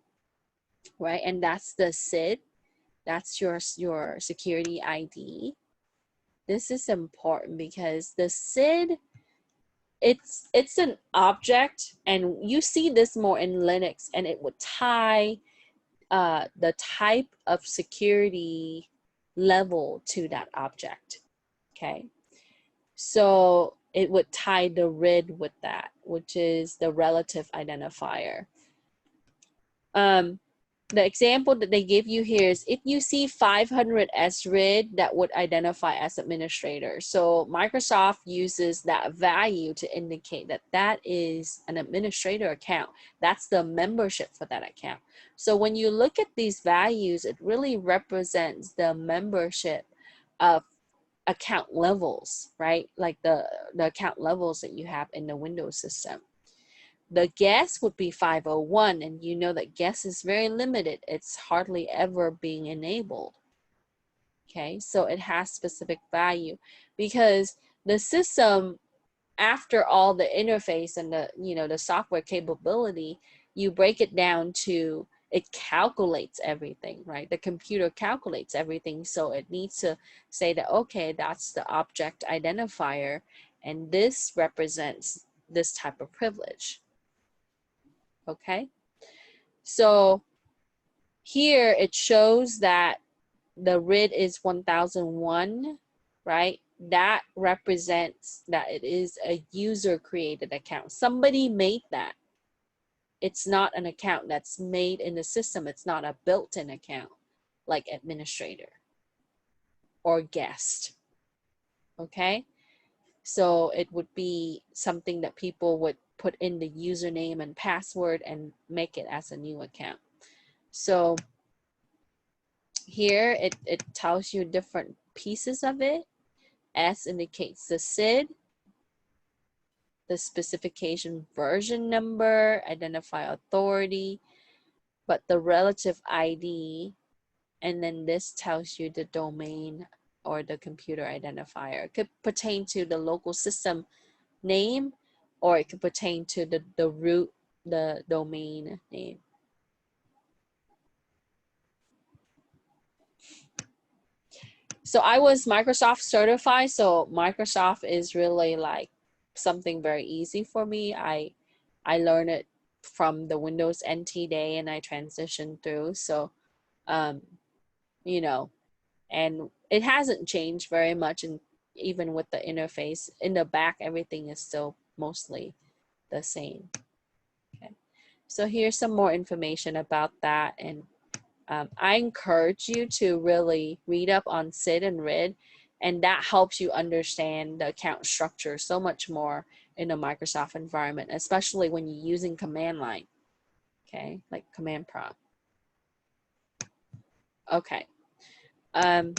[SPEAKER 2] right? And that's the SID. That's your security ID. This is important because the SID, it's an object, and you see this more in Linux, and it would tie the type of security level to that object. Okay, so it would tie the RID with that, which is the relative identifier. The example that they give you here is if you see 500 SRID, that would identify as administrator. So Microsoft uses that value to indicate that that is an administrator account. That's the membership for that account. So when you look at these values, it really represents the membership of account levels, right? Like the account levels that you have in the Windows system. The guess would be 501, and you know that guess is very limited. It's hardly ever being enabled. Okay, so it has specific value because the system, after all the interface and the, you know, the software capability, you break it down to, it calculates everything, right? The computer calculates everything. So it needs to say that, okay, that's the object identifier, and this represents this type of privilege. Okay, so here it shows that the RID is 1001, right? That represents that it is a user created account. Somebody made that. It's not an account that's made in the system. It's not a built-in account like administrator or guest, okay? So it would be something that people would put in the username and password and make it as a new account. So here it tells you different pieces of it. S indicates the SID, the specification version number, identify authority, but the relative ID, and then this tells you the domain or the computer identifier. It could pertain to the local system name, or it could pertain to the root, the domain name. So I was Microsoft certified, so Microsoft is really like something very easy for me. I learned it from the Windows NT day and I transitioned through. So, you know, and it hasn't changed very much, and even with the interface in the back, everything is still mostly the same. Okay, so here's some more information about that, and I encourage you to really read up on SID and RID, and that helps you understand the account structure so much more in a Microsoft environment, especially when you're using command line, okay, like command prompt. Okay. All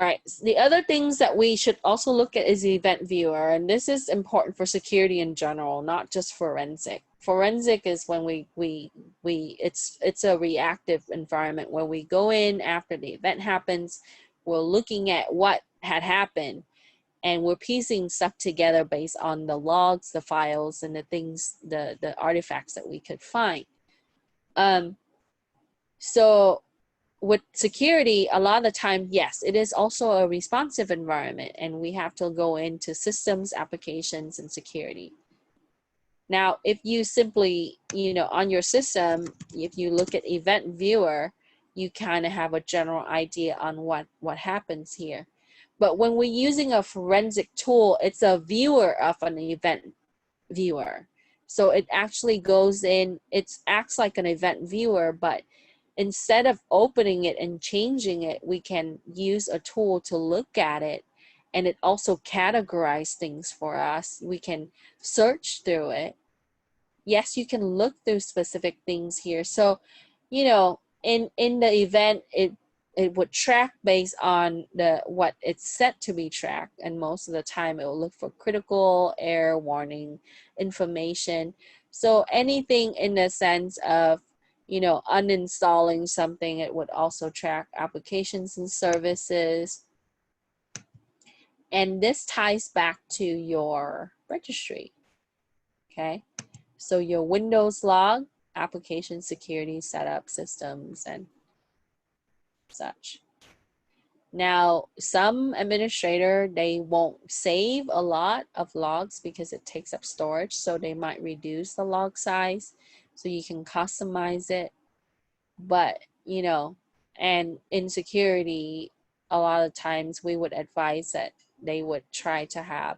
[SPEAKER 2] right, so the other things that we should also look at is the event viewer, and this is important for security in general, not just forensic. Forensic is when it's a reactive environment where we go in after the event happens, we're looking at what had happened, and we're piecing stuff together based on the logs, the files, and the things, the artifacts that we could find. So with security, a lot of the time, yes, it is also a responsive environment, and we have to go into systems, applications, and security. Now, if you simply, on your system, if you look at event viewer, you kind of have a general idea on what happens here. But when we're using a forensic tool, it's a viewer of an event viewer. So it actually goes in, it acts like an event viewer, but instead of opening it and changing it, we can use a tool to look at it, and it also categorizes things for us. We can search through it. Yes, you can look through specific things here. So, in the event, it would track based on what it's set to be tracked, and most of the time it will look for critical error warning information. So anything in the sense of uninstalling something, it would also track applications and services. And this ties back to your registry, okay? So your Windows log, application security setup systems and such. Now, some administrator, they won't save a lot of logs because it takes up storage, so they might reduce the log size so you can customize it. But, and in security, a lot of times we would advise that they would try to have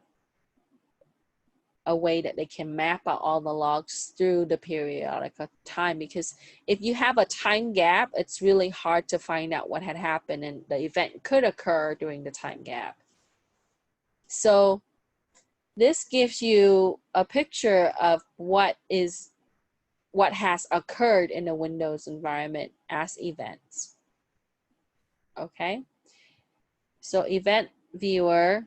[SPEAKER 2] a way that they can map out all the logs through the periodic time, because if you have a time gap, it's really hard to find out what had happened, and the event could occur during the time gap. So this gives you a picture of what has occurred in the Windows environment as events. Okay, so event viewer,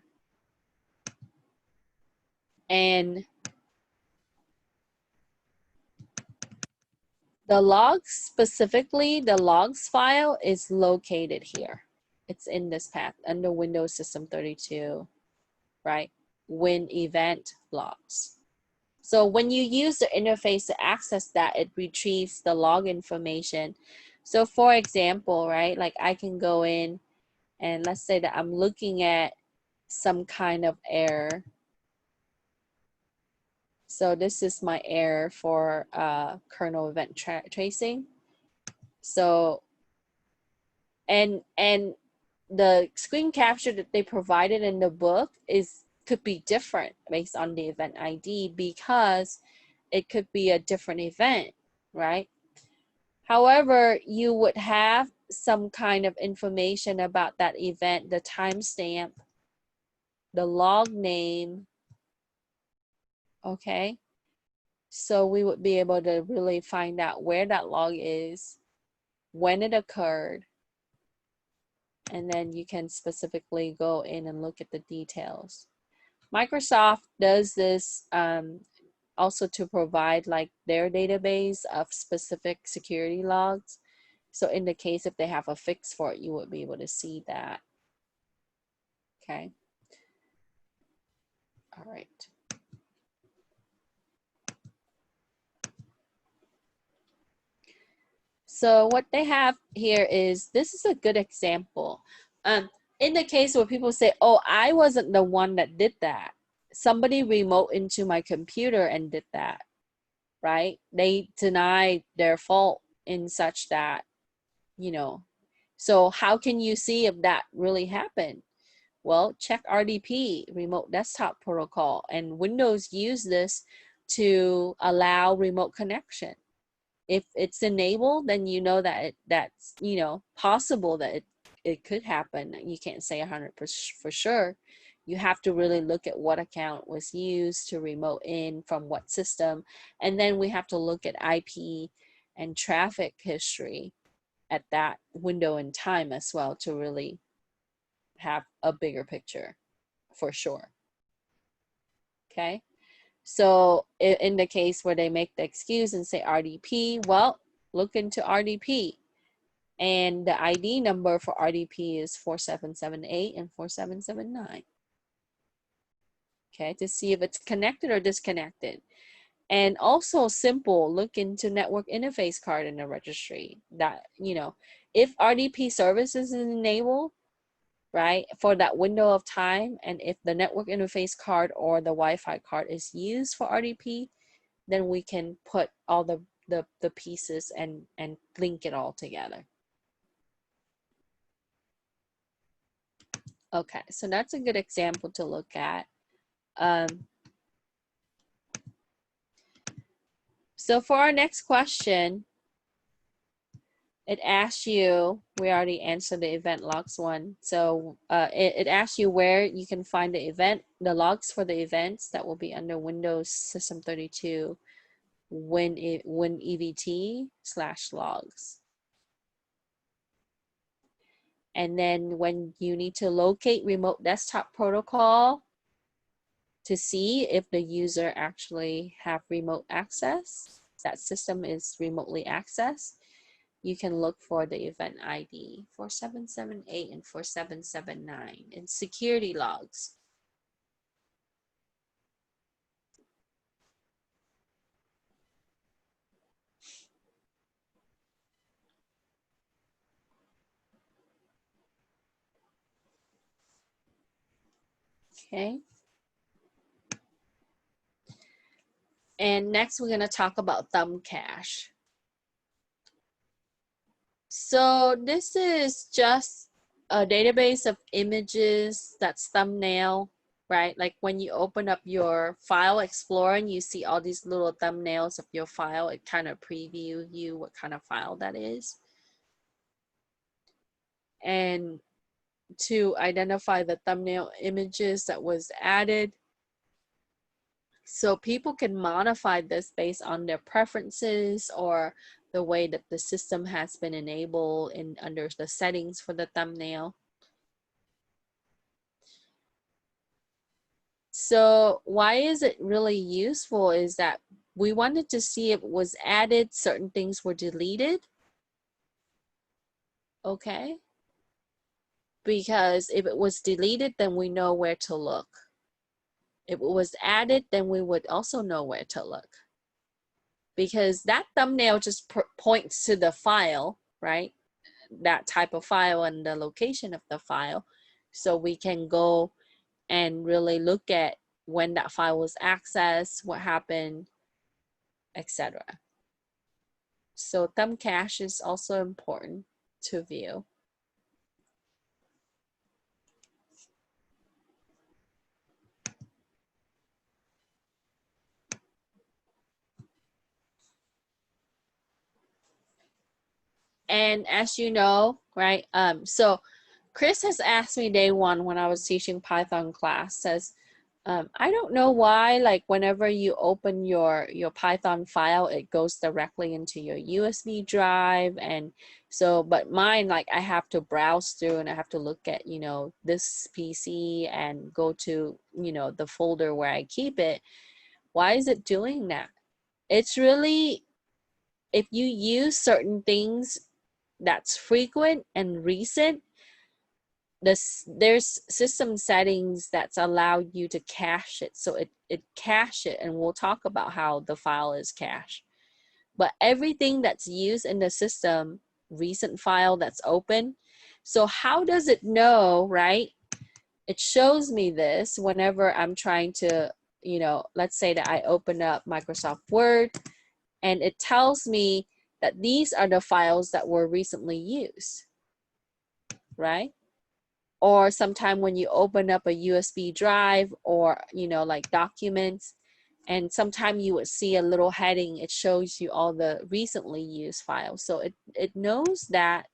[SPEAKER 2] and the logs, specifically the logs file, is located here. It's in this path under Windows System 32, right? Win event logs. So when you use the interface to access that, it retrieves the log information. So for example, right, like I can go in and let's say that I'm looking at some kind of error. So this is my error for kernel event tracing. So, and the screen capture that they provided in the book could be different based on the event ID because it could be a different event, right? However, you would have some kind of information about that event, the timestamp, the log name, okay? So we would be able to really find out where that log is, when it occurred, and then you can specifically go in and look at the details. Microsoft does this also to provide like their database of specific security logs. So in the case if they have a fix for it, you would be able to see that. Okay. All right. So what they have here is, this is a good example. In the case where people say, oh, I wasn't the one that did that. Somebody remote into my computer and did that, right? They denied their fault in such that, you know, so how can you see if that really happened? Well, check RDP, remote desktop protocol, and Windows use this to allow remote connection. If it's enabled, then you know that that's, you know, possible that it could happen. You can't say 100% for sure. You have to really look at what account was used to remote in from what system. And then we have to look at IP and traffic history at that window in time as well to really have a bigger picture for sure. Okay. So in the case where they make the excuse and say RDP, well, look into RDP. And the ID number for RDP is 4778 and 4779. Okay, to see if it's connected or disconnected. And also simple, look into network interface card in the registry. That, you know, if RDP services is enabled, right, for that window of time, and if the network interface card or the Wi-Fi card is used for RDP, then we can put all the pieces and link it all together. Okay, so that's a good example to look at. So for our next question, it asks you, we already answered the event logs one. So it asks you where you can find the logs for the events that will be under Windows System 32 when EVT/logs. And then when you need to locate remote desktop protocol to see if the user actually have remote access, that system is remotely accessed, you can look for the event ID 4778 and 4779 in security logs. Okay. And next we're going to talk about thumb cache. So this is just a database of images that's thumbnail, right? Like when you open up your file explorer and you see all these little thumbnails of your file, it kind of previews you what kind of file that is. And to identify the thumbnail images that was added, so people can modify this based on their preferences or the way that the system has been enabled in under the settings for the thumbnail. So why is it really useful is that we wanted to see if it was added, certain things were deleted. Okay. Because if it was deleted, then we know where to look. If it was added, then we would also know where to look. Because that thumbnail just points to the file, right? That type of file and the location of the file. So we can go and really look at when that file was accessed, what happened, etc. So thumb cache is also important to view. And as you know, right, so Chris has asked me day one when I was teaching Python class, says, I don't know why, like whenever you open your Python file, it goes directly into your USB drive. And so, but mine, like I have to browse through and I have to look at, you know, this PC and go to, you know, the folder where I keep it. Why is it doing that? It's really, if you use certain things that's frequent and recent, there's system settings that's allow you to cache it. So it cache it, and we'll talk about how the file is cached. But everything that's used in the system, recent file that's open. So how does it know, right? It shows me this whenever I'm trying to, you know, let's say that I open up Microsoft Word, and it tells me that these are the files that were recently used, right? Or sometime when you open up a USB drive or, you know, like documents, and sometime you would see a little heading, it shows you all the recently used files. So it knows that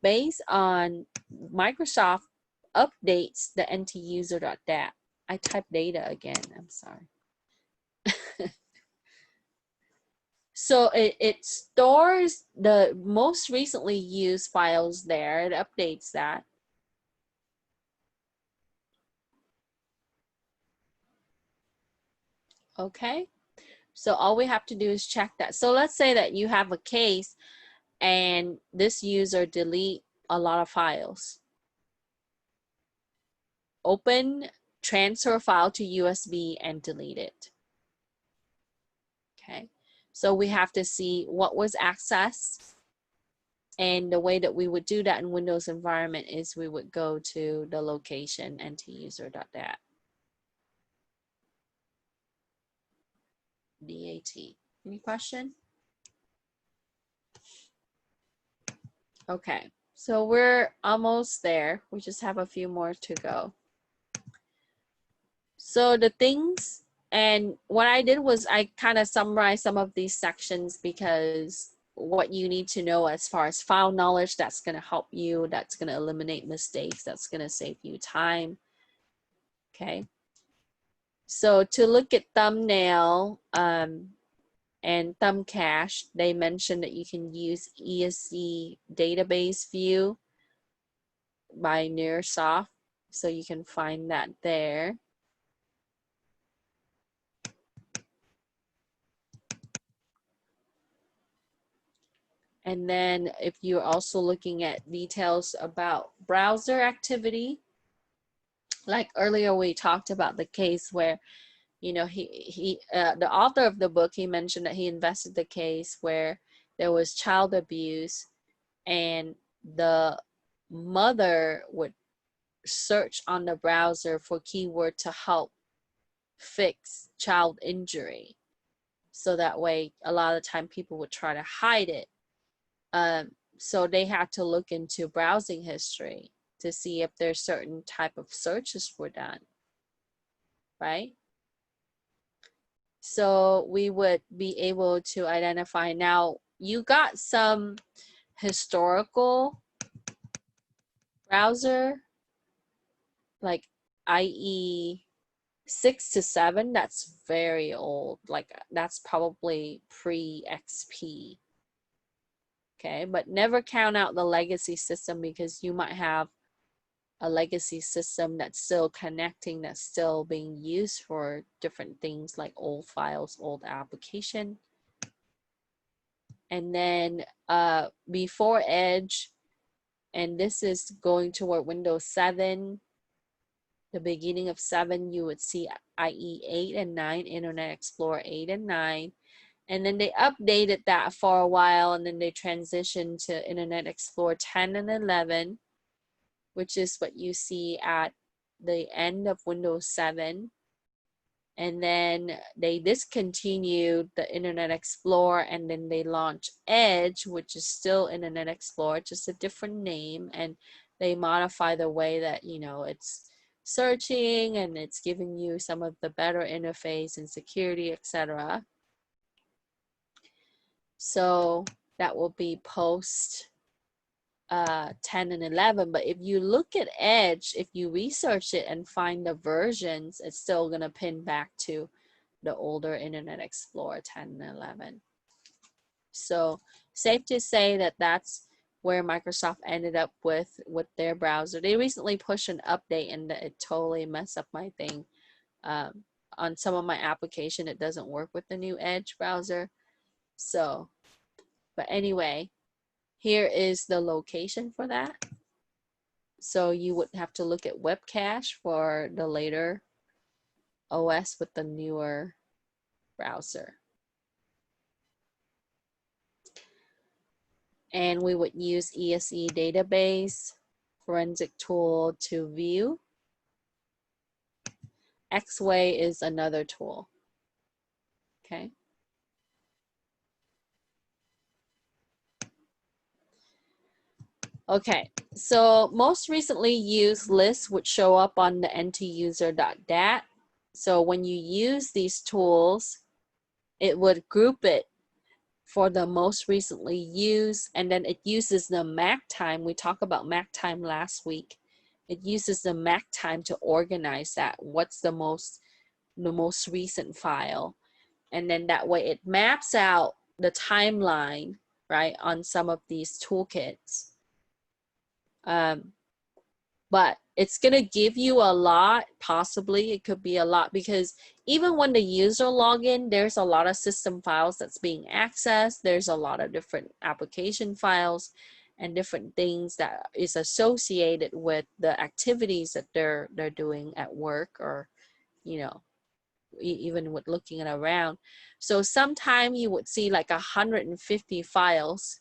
[SPEAKER 2] based on Microsoft updates the ntuser.dat. I typed data again, I'm sorry. So it stores the most recently used files there, it updates that. Okay, so all we have to do is check that. So let's say that you have a case and this user delete a lot of files. Open transfer file to USB and delete it. Okay, so we have to see what was accessed. And the way that we would do that in Windows environment is we would go to the location ntuser.dat. DAT. Any question? Okay, so we're almost there. We just have a few more to go. So the things, and what I did was I kind of summarized some of these sections because what you need to know as far as file knowledge, that's going to help you, that's going to eliminate mistakes, that's going to save you time. Okay. So to look at thumbnail and thumb cache, they mentioned that you can use ESC database view by Nearsoft. So you can find that there. And then if you're also looking at details about browser activity, like earlier we talked about the case where, you know, the author of the book, he mentioned that he investigated the case where there was child abuse and the mother would search on the browser for keyword to help fix child injury. So that way, a lot of the time people would try to hide it. So they had to look into browsing history to see if there's certain type of searches were done, right? So we would be able to identify. Now, you got some historical browser, like IE 6 to 7, that's very old. Like that's probably pre-XP. Okay, but never count out the legacy system because you might have a legacy system that's still connecting, that's still being used for different things like old files, old application. And then before Edge, and this is going toward Windows 7, the beginning of 7, you would see IE 8 and 9, Internet Explorer 8 and 9. And then they updated that for a while, and then they transitioned to Internet Explorer 10 and 11, which is what you see at the end of Windows 7. And then they discontinued the Internet Explorer, and then they launched Edge, which is still Internet Explorer, just a different name. And they modify the way that, you know, it's searching and it's giving you some of the better interface and security, etc. So that will be post 10 and 11, but if you look at Edge, if you research it and find the versions, it's still going to pin back to the older Internet Explorer 10 and 11. So safe to say that that's where Microsoft ended up with their browser. They recently pushed an update and it totally messed up my thing. On some of my application, it doesn't work with the new Edge browser. So, but anyway, here is the location for that. So you would have to look at web cache for the later OS with the newer browser. And we would use ESE database forensic tool to view. X-Way is another tool. Okay. Okay, so most recently used lists would show up on the ntuser.dat. So when you use these tools, it would group it for the most recently used, and then it uses the MAC time. We talked about MAC time last week. It uses the MAC time to organize that. What's the most recent file? And then that way it maps out the timeline, right, on some of these toolkits. But it's going to give you a lot, possibly it could be a lot, because even when the user log in, there's a lot of system files that's being accessed. There's a lot of different application files and different things that is associated with the activities that they're doing at work, or, you know, even with looking around. So sometime you would see like 150 files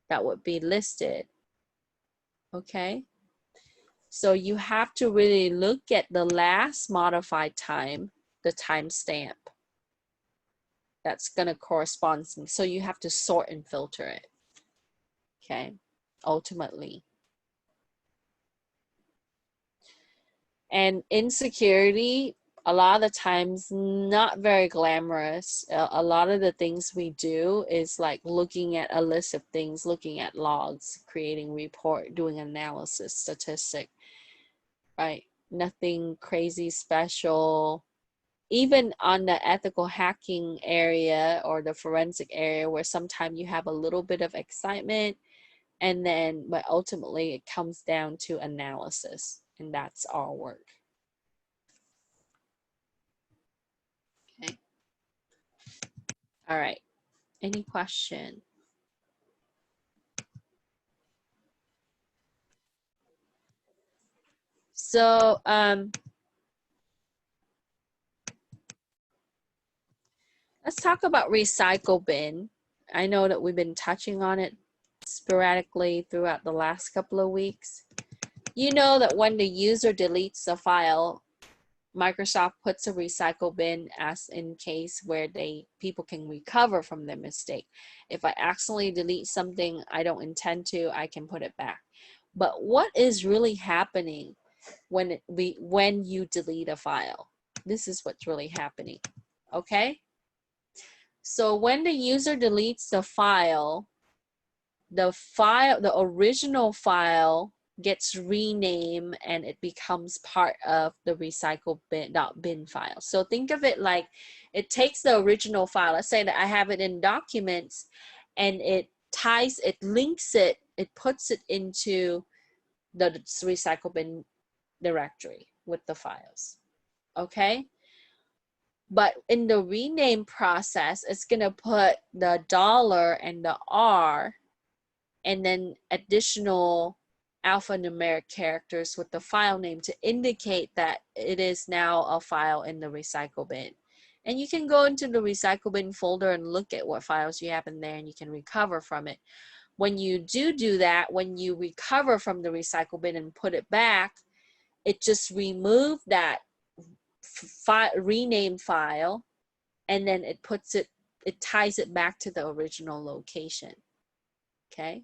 [SPEAKER 2] that would be listed. Okay. So you have to really look at the last modified time, the timestamp. That's going to correspond. So you have to sort and filter it. Okay, ultimately. And insecurity, a lot of the times, not very glamorous. A lot of the things we do is like looking at a list of things, looking at logs, creating report, doing analysis, statistic. Right, nothing crazy special. Even on the ethical hacking area or the forensic area, where sometimes you have a little bit of excitement, and then but ultimately it comes down to analysis, and that's our work. Okay. All right. Any question? So let's talk about recycle bin. I know that we've been touching on it sporadically throughout the last couple of weeks. You know that when the user deletes a file, Microsoft puts a recycle bin as in case where people can recover from their mistake. If I accidentally delete something I don't intend to, I can put it back. But what is really happening when you delete a file? This is what's really happening. Okay? So when the user deletes the original file gets renamed and it becomes part of the recycle bin file. So think of it like it takes the original file. Let's say that I have it in documents, and it links it, it puts it into the recycle bin directory with the files. Okay? But in the rename process, it's going to put the dollar and the R and then additional alphanumeric characters with the file name to indicate that it is now a file in the recycle bin. And you can go into the recycle bin folder and look at what files you have in there, and you can recover from it. When you do that, when you recover from the recycle bin and put it back, it just removed that rename file, and then it ties it back to the original location. Okay.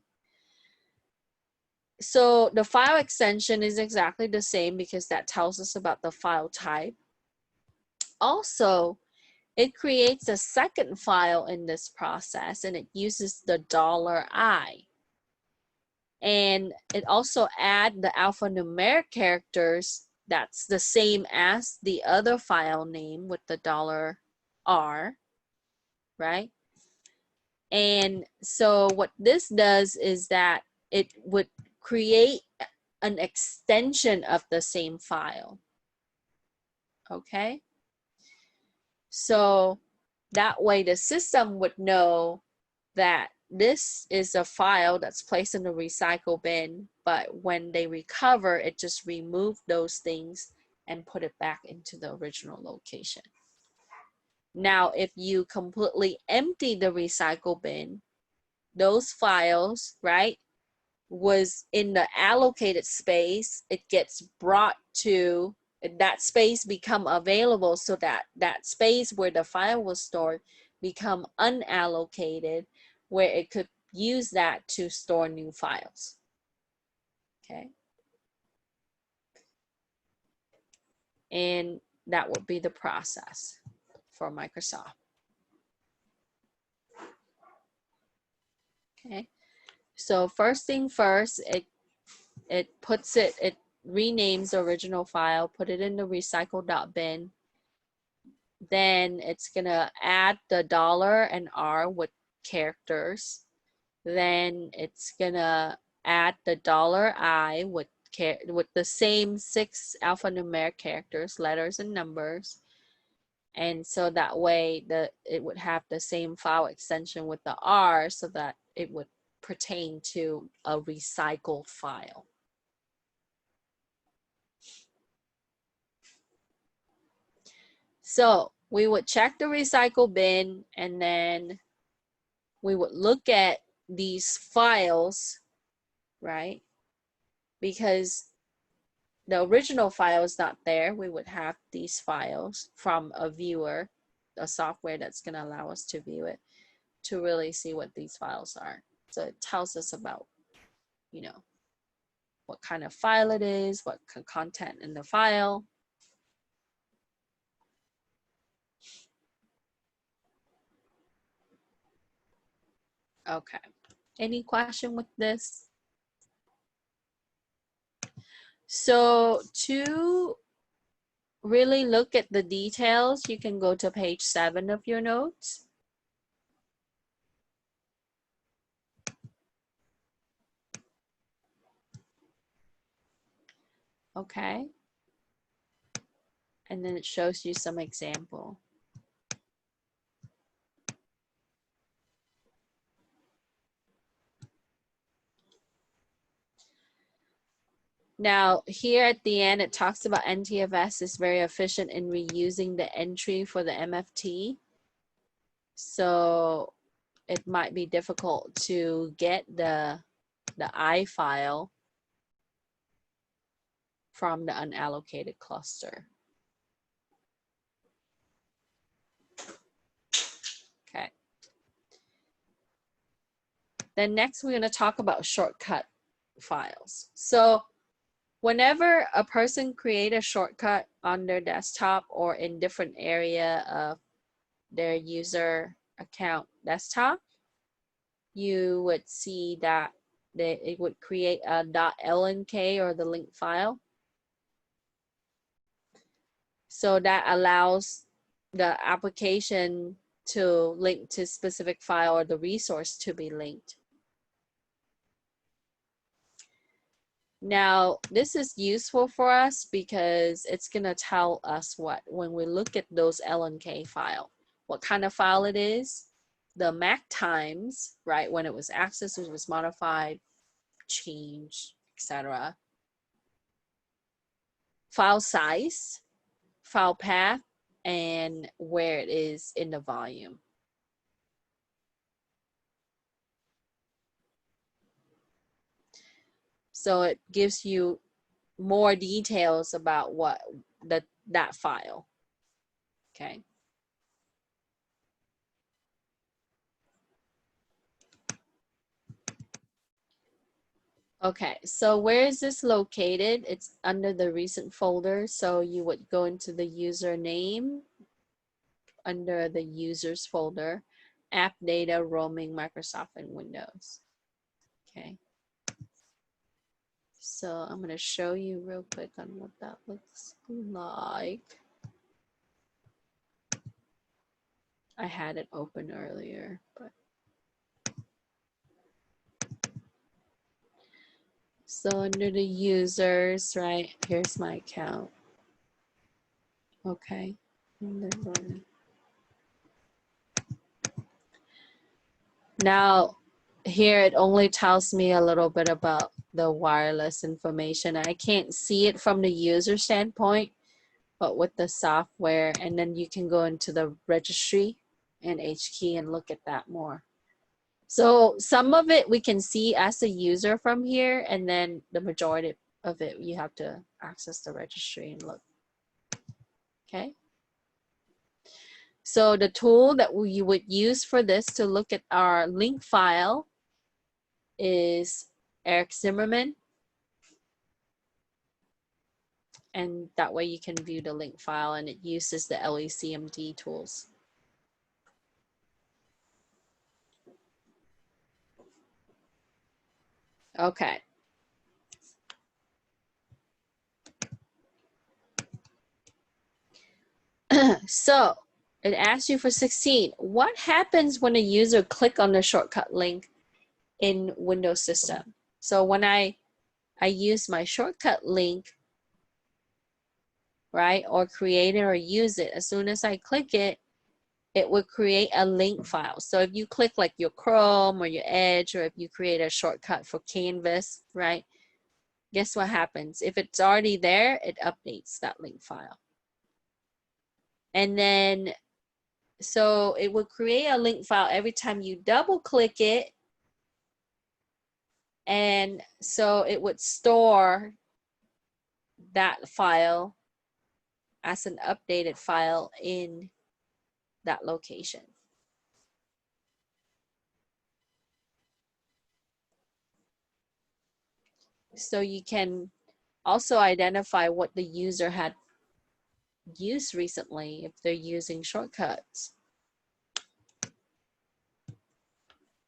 [SPEAKER 2] So the file extension is exactly the same because that tells us about the file type. Also, it creates a second file in this process, and it uses the $I. And it also add the alphanumeric characters that's the same as the other file name with the $R, right? And so what this does is that it would create an extension of the same file. Okay? So that way the system would know that this is a file that's placed in the recycle bin, but when they recover, it just removed those things and put it back into the original location. Now, if you completely empty the recycle bin, those files, right, was in the allocated space, it gets brought to that space, become available, so that that space where the file was stored become unallocated, where it could use that to store new files. Okay. And that would be the process for Microsoft. Okay. So first thing first, it renames the original file, put it in the recycle.bin. Then it's gonna add the $ and R with characters. Then it's gonna add the $I with the same 6 alphanumeric characters, letters and numbers. And so that way it would have the same file extension with the R, so that it would pertain to a recycle file. So we would check the recycle bin, and then we would look at these files, right? Because the original file is not there, we would have these files from a viewer, a software that's going to allow us to view it, to really see what these files are. So it tells us about, you know, what kind of file it is, what content in the file. Okay. Any question with this? So to really look at the details, you can go to page 7 of your notes. Okay. And then it shows you some example. Now, here at the end, it talks about NTFS is very efficient in reusing the entry for the MFT. So it might be difficult to get the I file from the unallocated cluster. Okay. Then next, we're going to talk about shortcut files. So whenever a person creates a shortcut on their desktop or in different area of their user account desktop, you would see that it would create a .lnk or the link file. So that allows the application to link to specific file or the resource to be linked. Now, this is useful for us because it's going to tell us when we look at those LNK file, what kind of file it is, the MAC times, right, when it was accessed, it was modified, changed, etc. File size, file path, and where it is in the volume. So it gives you more details about that file. Okay. Okay, so where is this located? It's under the recent folder. So you would go into the username under the users folder, app data, roaming, Microsoft, and Windows. Okay. So I'm going to show you real quick on what that looks like. I had it open earlier, but so under the users, right, here's my account. Okay. Now, here it only tells me a little bit about the wireless information. I can't see it from the user standpoint, but with the software, and then you can go into the registry and HKey and look at that more. So some of it we can see as a user from here, and then the majority of it you have to access the registry and look. Okay. So the tool that we would use for this to look at our link file is Eric Zimmerman. And that way you can view the link file, and it uses the LECMD tools. Okay. So it asks you for 16. What happens when a user click on the shortcut link in Windows system? So when I use my shortcut link, right, or create it or use it, as soon as I click it, it would create a link file. So if you click like your Chrome or your Edge, or if you create a shortcut for Canvas, right, guess what happens? If it's already there, it updates that link file. And then, so it will create a link file every time you double click it. And so it would store that file as an updated file in that location. So you can also identify what the user had used recently if they're using shortcuts.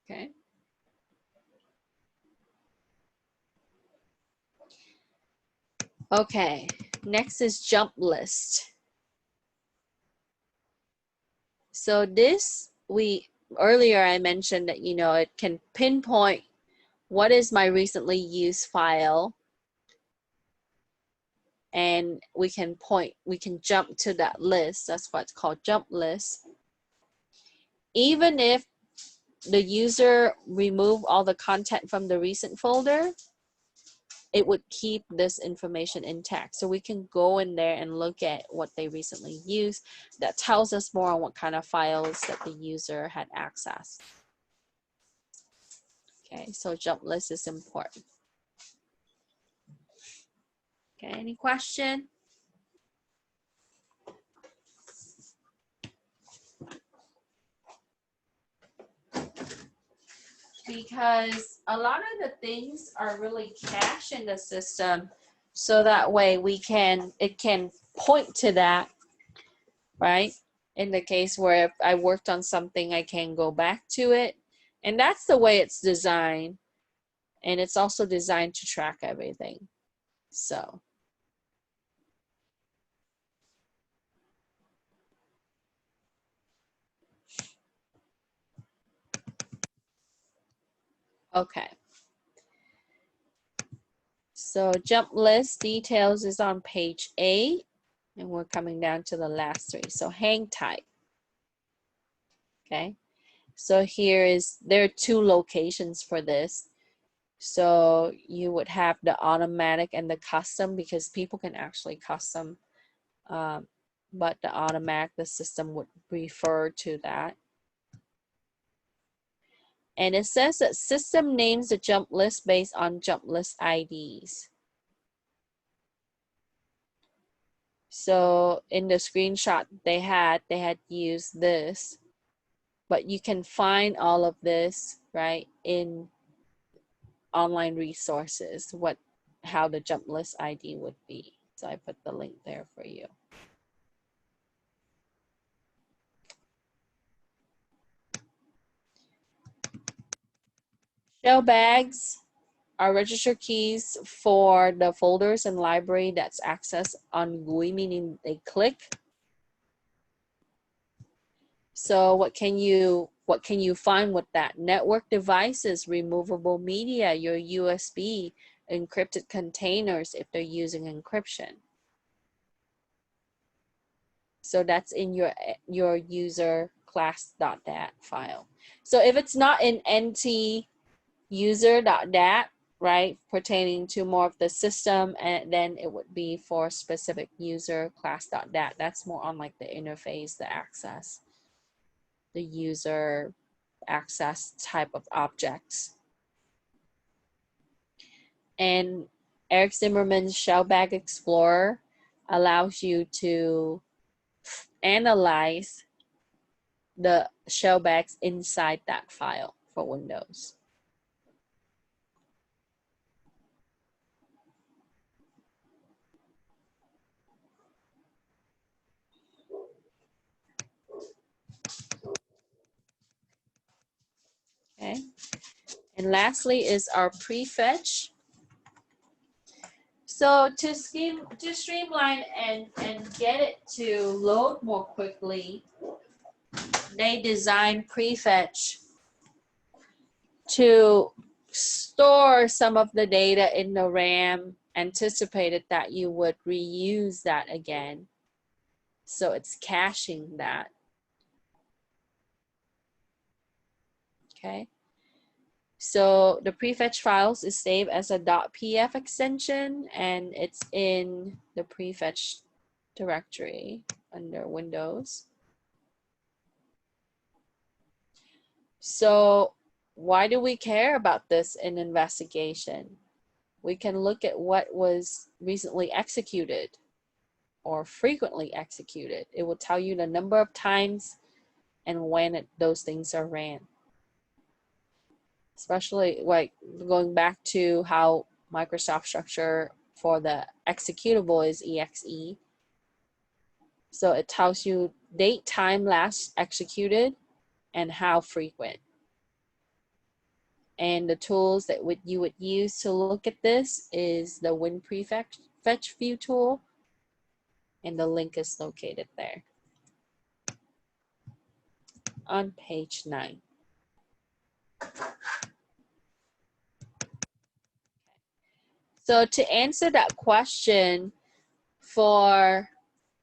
[SPEAKER 2] Okay. Okay, next is JumpList. So this, earlier I mentioned that, you know, it can pinpoint what is my recently used file, and we can jump to that list. That's what's called JumpList. Even if the user remove all the content from the recent folder, it would keep this information intact. So we can go in there and look at what they recently used. That tells us more on what kind of files that the user had accessed. Okay, so JumpList is important. Okay, any question? Because a lot of the things are really cached in the system, so that way it can point to that, right? In the case where if I worked on something, I can go back to it. And that's the way it's designed. And it's also designed to track everything. So. Okay. So JumpList details is on page 8. And we're coming down to the last 3. So hang tight. Okay. So there are 2 locations for this. So you would have the automatic and the custom, because people can actually custom, but the automatic, the system would refer to that. And it says that system names the jump list based on jump list IDs. So in the screenshot they had used this, but you can find all of this, right, in online resources, how the jump list ID would be. So I put the link there for you. Shell bags. are register keys for the folders and library that's accessed on GUI, meaning they click. So what can you find with that? Network devices, removable media, your USB, encrypted containers if they're using encryption. So that's in your user class.dat file. So if it's not in NT user.dat, right, pertaining to more of the system, and then it would be for specific user class.dat. That's more on like the interface, the access, the user access type of objects. And Eric Zimmerman's Shellbag Explorer allows you to analyze the shellbags inside that file for Windows. Okay. And lastly is our prefetch. So to streamline and get it to load more quickly, they designed prefetch to store some of the data in the RAM, anticipated that you would reuse that again. So it's caching that. Okay. So the prefetch files is saved as a .pf extension, and it's in the prefetch directory under Windows. So why do we care about this in investigation? We can look at what was recently executed or frequently executed. It will tell you the number of times and when those things are ran. Especially like going back to how Microsoft structure for the executable is exe. So it tells you date, time last executed, and how frequent. And the tools that you would use to look at this is the WinPrefetch View tool, and the link is located there on page 9. So to answer that question for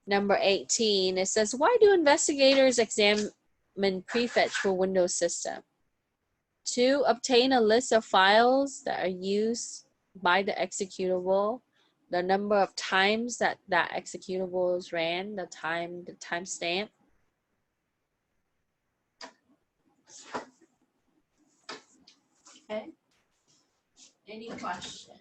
[SPEAKER 2] number 18, it says, why do investigators examine prefetch for Windows system? To obtain a list of files that are used by the executable, the number of times that that executable is ran, the timestamp. Okay. Any question?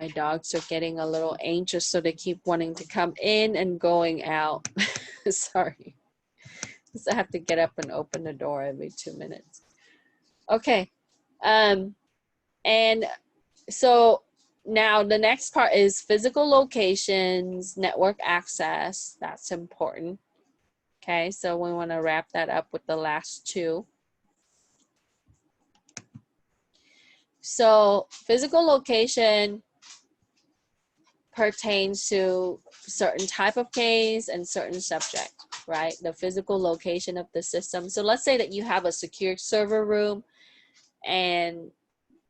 [SPEAKER 2] My dogs are getting a little anxious, so they keep wanting to come in and going out. Sorry. So I have to get up and open the door every 2 minutes. Okay. And so now the next part is physical locations, network access. That's important. Okay, so we want to wrap that up with the last two. So physical location pertains to certain type of case and certain subject, right? The physical location of the system. So let's say that you have a secure server room and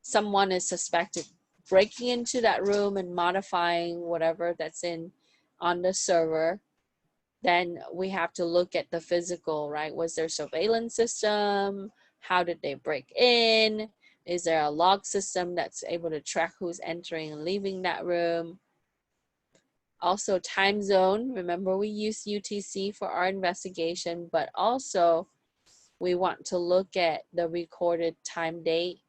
[SPEAKER 2] someone is suspected breaking into that room and modifying whatever that's on the server. Then we have to look at the physical, right? Was there a surveillance system? How did they break in? Is there a log system that's able to track who's entering and leaving that room? Also time zone. Remember, we use UTC for our investigation, but also we want to look at the recorded time date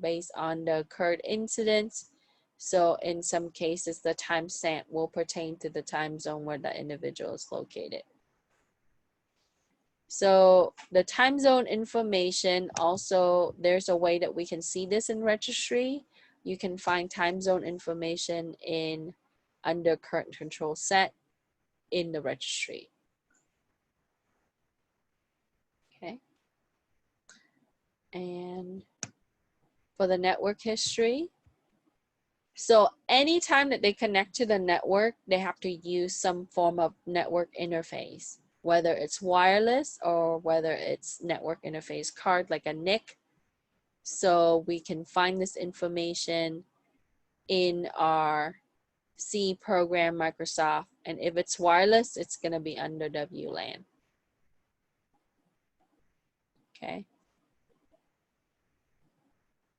[SPEAKER 2] based on the occurred incidents. So in some cases, the timestamp will pertain to the time zone where the individual is located. So the time zone information, also there's a way that we can see this in registry. You can find time zone information under current control set. in the registry. Okay. And for the network history, so anytime that they connect to the network, they have to use some form of network interface, whether it's wireless or whether it's network interface card like a NIC. So we can find this information in our C program Microsoft. And if it's wireless, it's going to be under WLAN. Okay.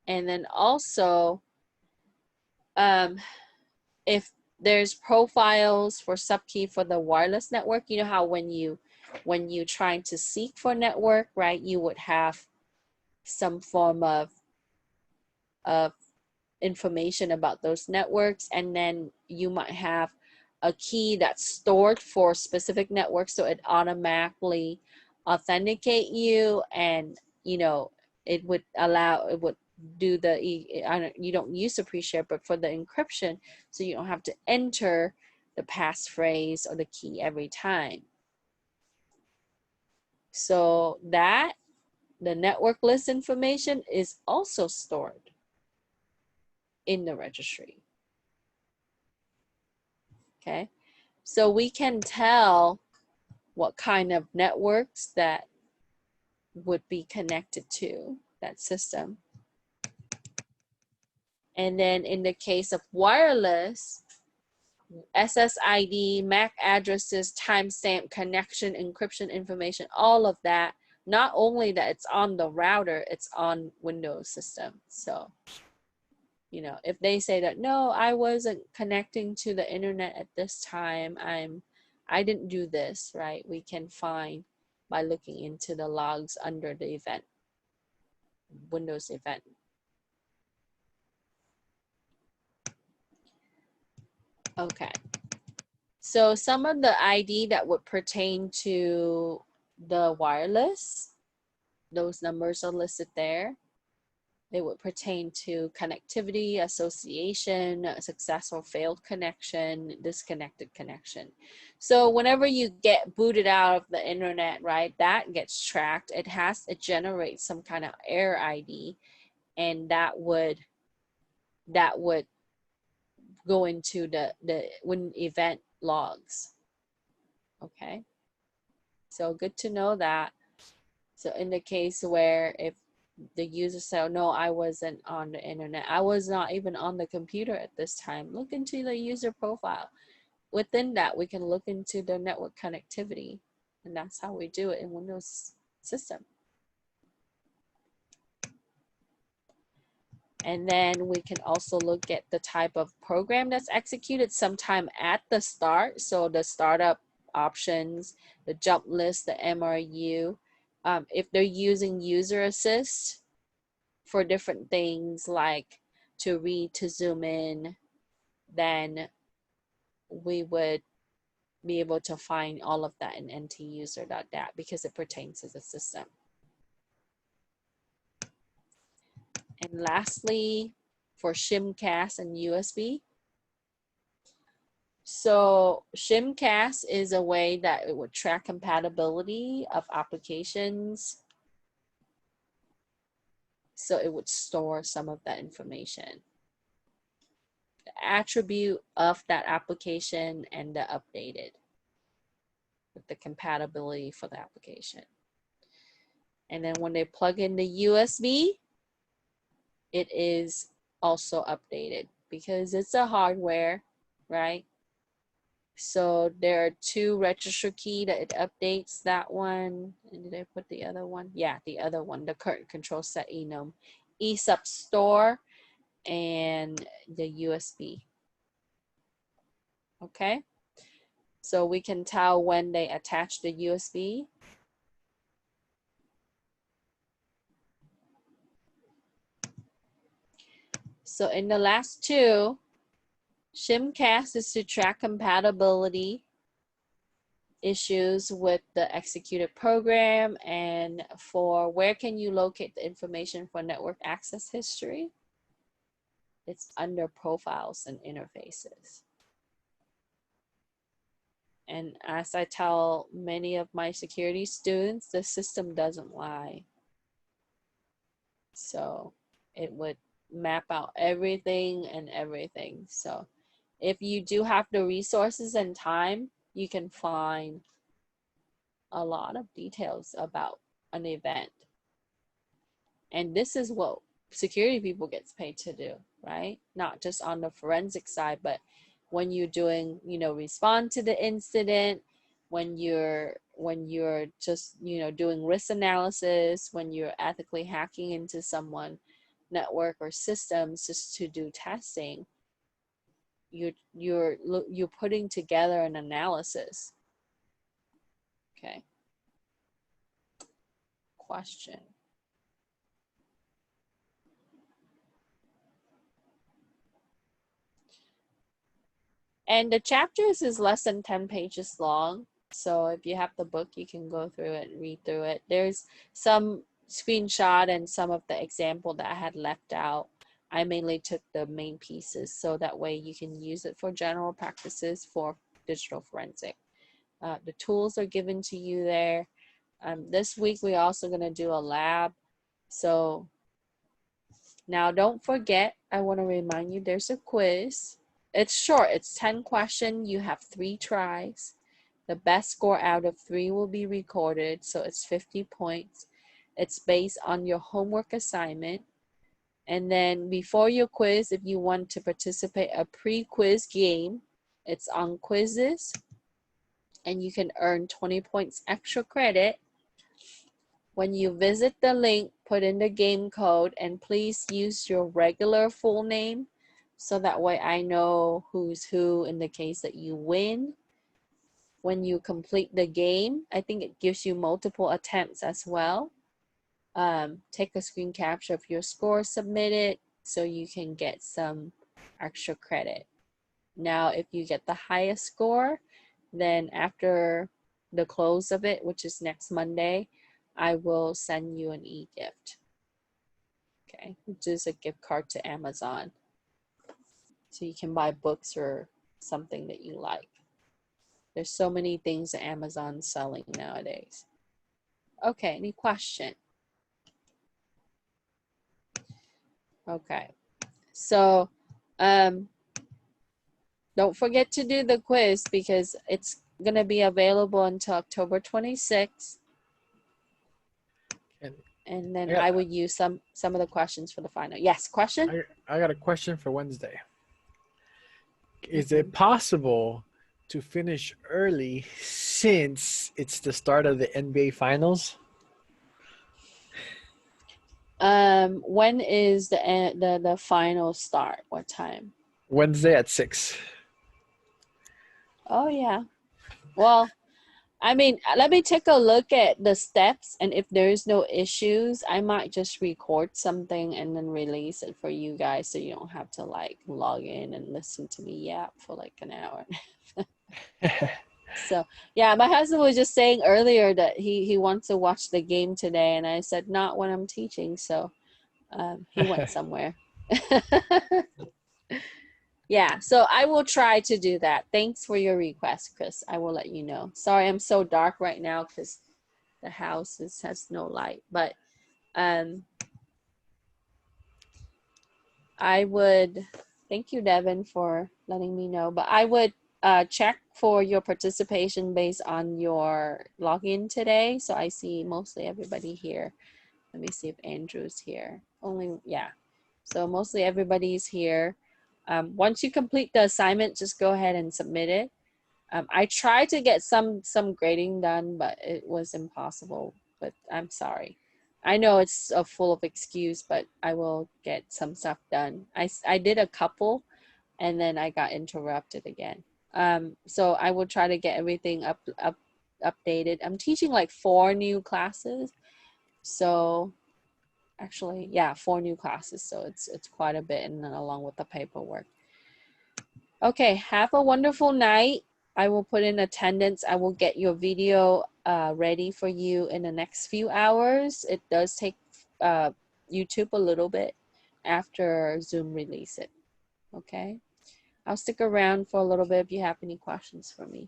[SPEAKER 2] And then also, if there's profiles for subkey for the wireless network, you know how when you trying to seek for network, right, you would have some form of information about those networks, and then you might have a key that's stored for specific networks, so it automatically authenticate you, and you know it would do the you don't use the pre-share, but for the encryption, so you don't have to enter the passphrase or the key every time. So that the network list information is also stored in the registry. Okay, so we can tell what kind of networks that would be connected to that system. And then in the case of wireless, SSID, MAC addresses, timestamp, connection, encryption information, all of that, not only that it's on the router, it's on Windows system. So, you know, if they say that, no, I wasn't connecting to the internet at this time, I didn't do this, right? We can find by looking into the logs under the event, Windows event. Okay. So some of the ID that would pertain to the wireless, those numbers are listed there. They would pertain to connectivity, association, success or failed connection, disconnected connection. So whenever you get booted out of the internet, right, that gets tracked. It generates some kind of error ID, and that would go into the when event logs. Okay, so good to know that. So in the case where if the user said, no, I wasn't on the internet, I was not even on the computer at this time, look into the user profile. Within that, we can look into the network connectivity, and that's how we do it in Windows system. And then we can also look at the type of program that's executed sometime at the start. So the startup options, the JumpList, the MRU. If they're using user assist for different things like to read, to zoom in, then we would be able to find all of that in ntuser.dat because it pertains to the system. And lastly, for shimcache and USB. So shimcache is a way that it would track compatibility of applications. So it would store some of that information, the attribute of that application and the updated with the compatibility for the application. And then when they plug in the USB, it is also updated because it's a hardware, right? So there are two register key that it updates, that one. And did I put the other one? Yeah, the other one, the current control set enum, ESUB store, and the USB. Okay, so we can tell when they attach the USB. So in the last two, shimcache is to track compatibility issues with the executed program, and for where can you locate the information for network access history? It's under profiles and interfaces. And as I tell many of my security students, the system doesn't lie. So it would map out everything and everything. So if you do have the resources and time, you can find a lot of details about an event. And this is what security people gets paid to do, right? Not just on the forensic side, but when you're doing, you know, respond to the incident, when you're just, you know, doing risk analysis, when you're ethically hacking into someone network or systems just to do testing, you're putting together an analysis. Okay. Question. And the chapters is less than 10 pages long. So if you have the book, you can go through it and read through it. There's some screenshot and some of the example that I had left out. I mainly took the main pieces so that way you can use it for general practices for digital forensic. The tools are given to you there. This week we're also going to do a lab. So now don't forget, I want to remind you there's a quiz. It's short, it's 10 questions. You have 3 tries. The best score out of 3 will be recorded, so it's 50 points. It's based on your homework assignment. And then before your quiz, if you want to participate a pre-quiz game, it's on quizzes, and you can earn 20 points extra credit. When you visit the link, put in the game code, and please use your regular full name so that way I know who's who in the case that you win. When you complete the game, I think it gives you multiple attempts as well. Take a screen capture of your score, submit it so you can get some extra credit. Now, if you get the highest score, then after the close of it, which is next Monday, I will send you an e-gift. Okay, which is a gift card to Amazon. So you can buy books or something that you like. There's so many things that Amazon's selling nowadays. Okay, any question? Okay, so don't forget to do the quiz because it's gonna be available until October 26th. And then I would use some of the questions for the final. Yes, question?
[SPEAKER 1] I got a question for Wednesday. Is it possible to finish early since it's the start of the NBA finals?
[SPEAKER 2] When is the final start? What time?
[SPEAKER 1] Wednesday at 6.
[SPEAKER 2] Oh yeah. Well, I mean, let me take a look at the steps, and if there's no issues, I might just record something and then release it for you guys so you don't have to like log in and listen to me yap for like an hour. So yeah, my husband was just saying earlier that he wants to watch the game today, and I said not when I'm teaching, so he went somewhere. Yeah, so I will try to do that. Thanks for your request, Chris. I will let you know. Sorry, I'm so dark right now because the house has no light. But I would, thank you, Devin, for letting me know. But I would check for your participation based on your login today. So I see mostly everybody here. Let me see if Andrew's here. Only, yeah. So mostly everybody's here. Once you complete the assignment, just go ahead and submit it. I tried to get some grading done, but it was impossible. But I'm sorry. I know it's full of excuse, but I will get some stuff done. I did a couple, and then I got interrupted again. So I will try to get everything updated. I'm teaching like 4 new classes, so actually, yeah, 4 new classes. So it's quite a bit, and then along with the paperwork. Okay, have a wonderful night. I will put in attendance. I will get your video ready for you in the next few hours. It does take YouTube a little bit after Zoom release it. Okay, I'll stick around for a little bit if you have any questions for me.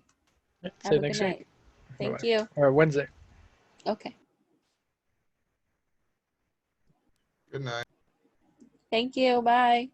[SPEAKER 1] See
[SPEAKER 2] Have
[SPEAKER 1] you
[SPEAKER 2] a good
[SPEAKER 1] next week.
[SPEAKER 2] night. Thank
[SPEAKER 1] Bye-bye.
[SPEAKER 2] you.
[SPEAKER 1] Or Wednesday.
[SPEAKER 2] Okay.
[SPEAKER 3] Good night.
[SPEAKER 2] Thank you. Bye.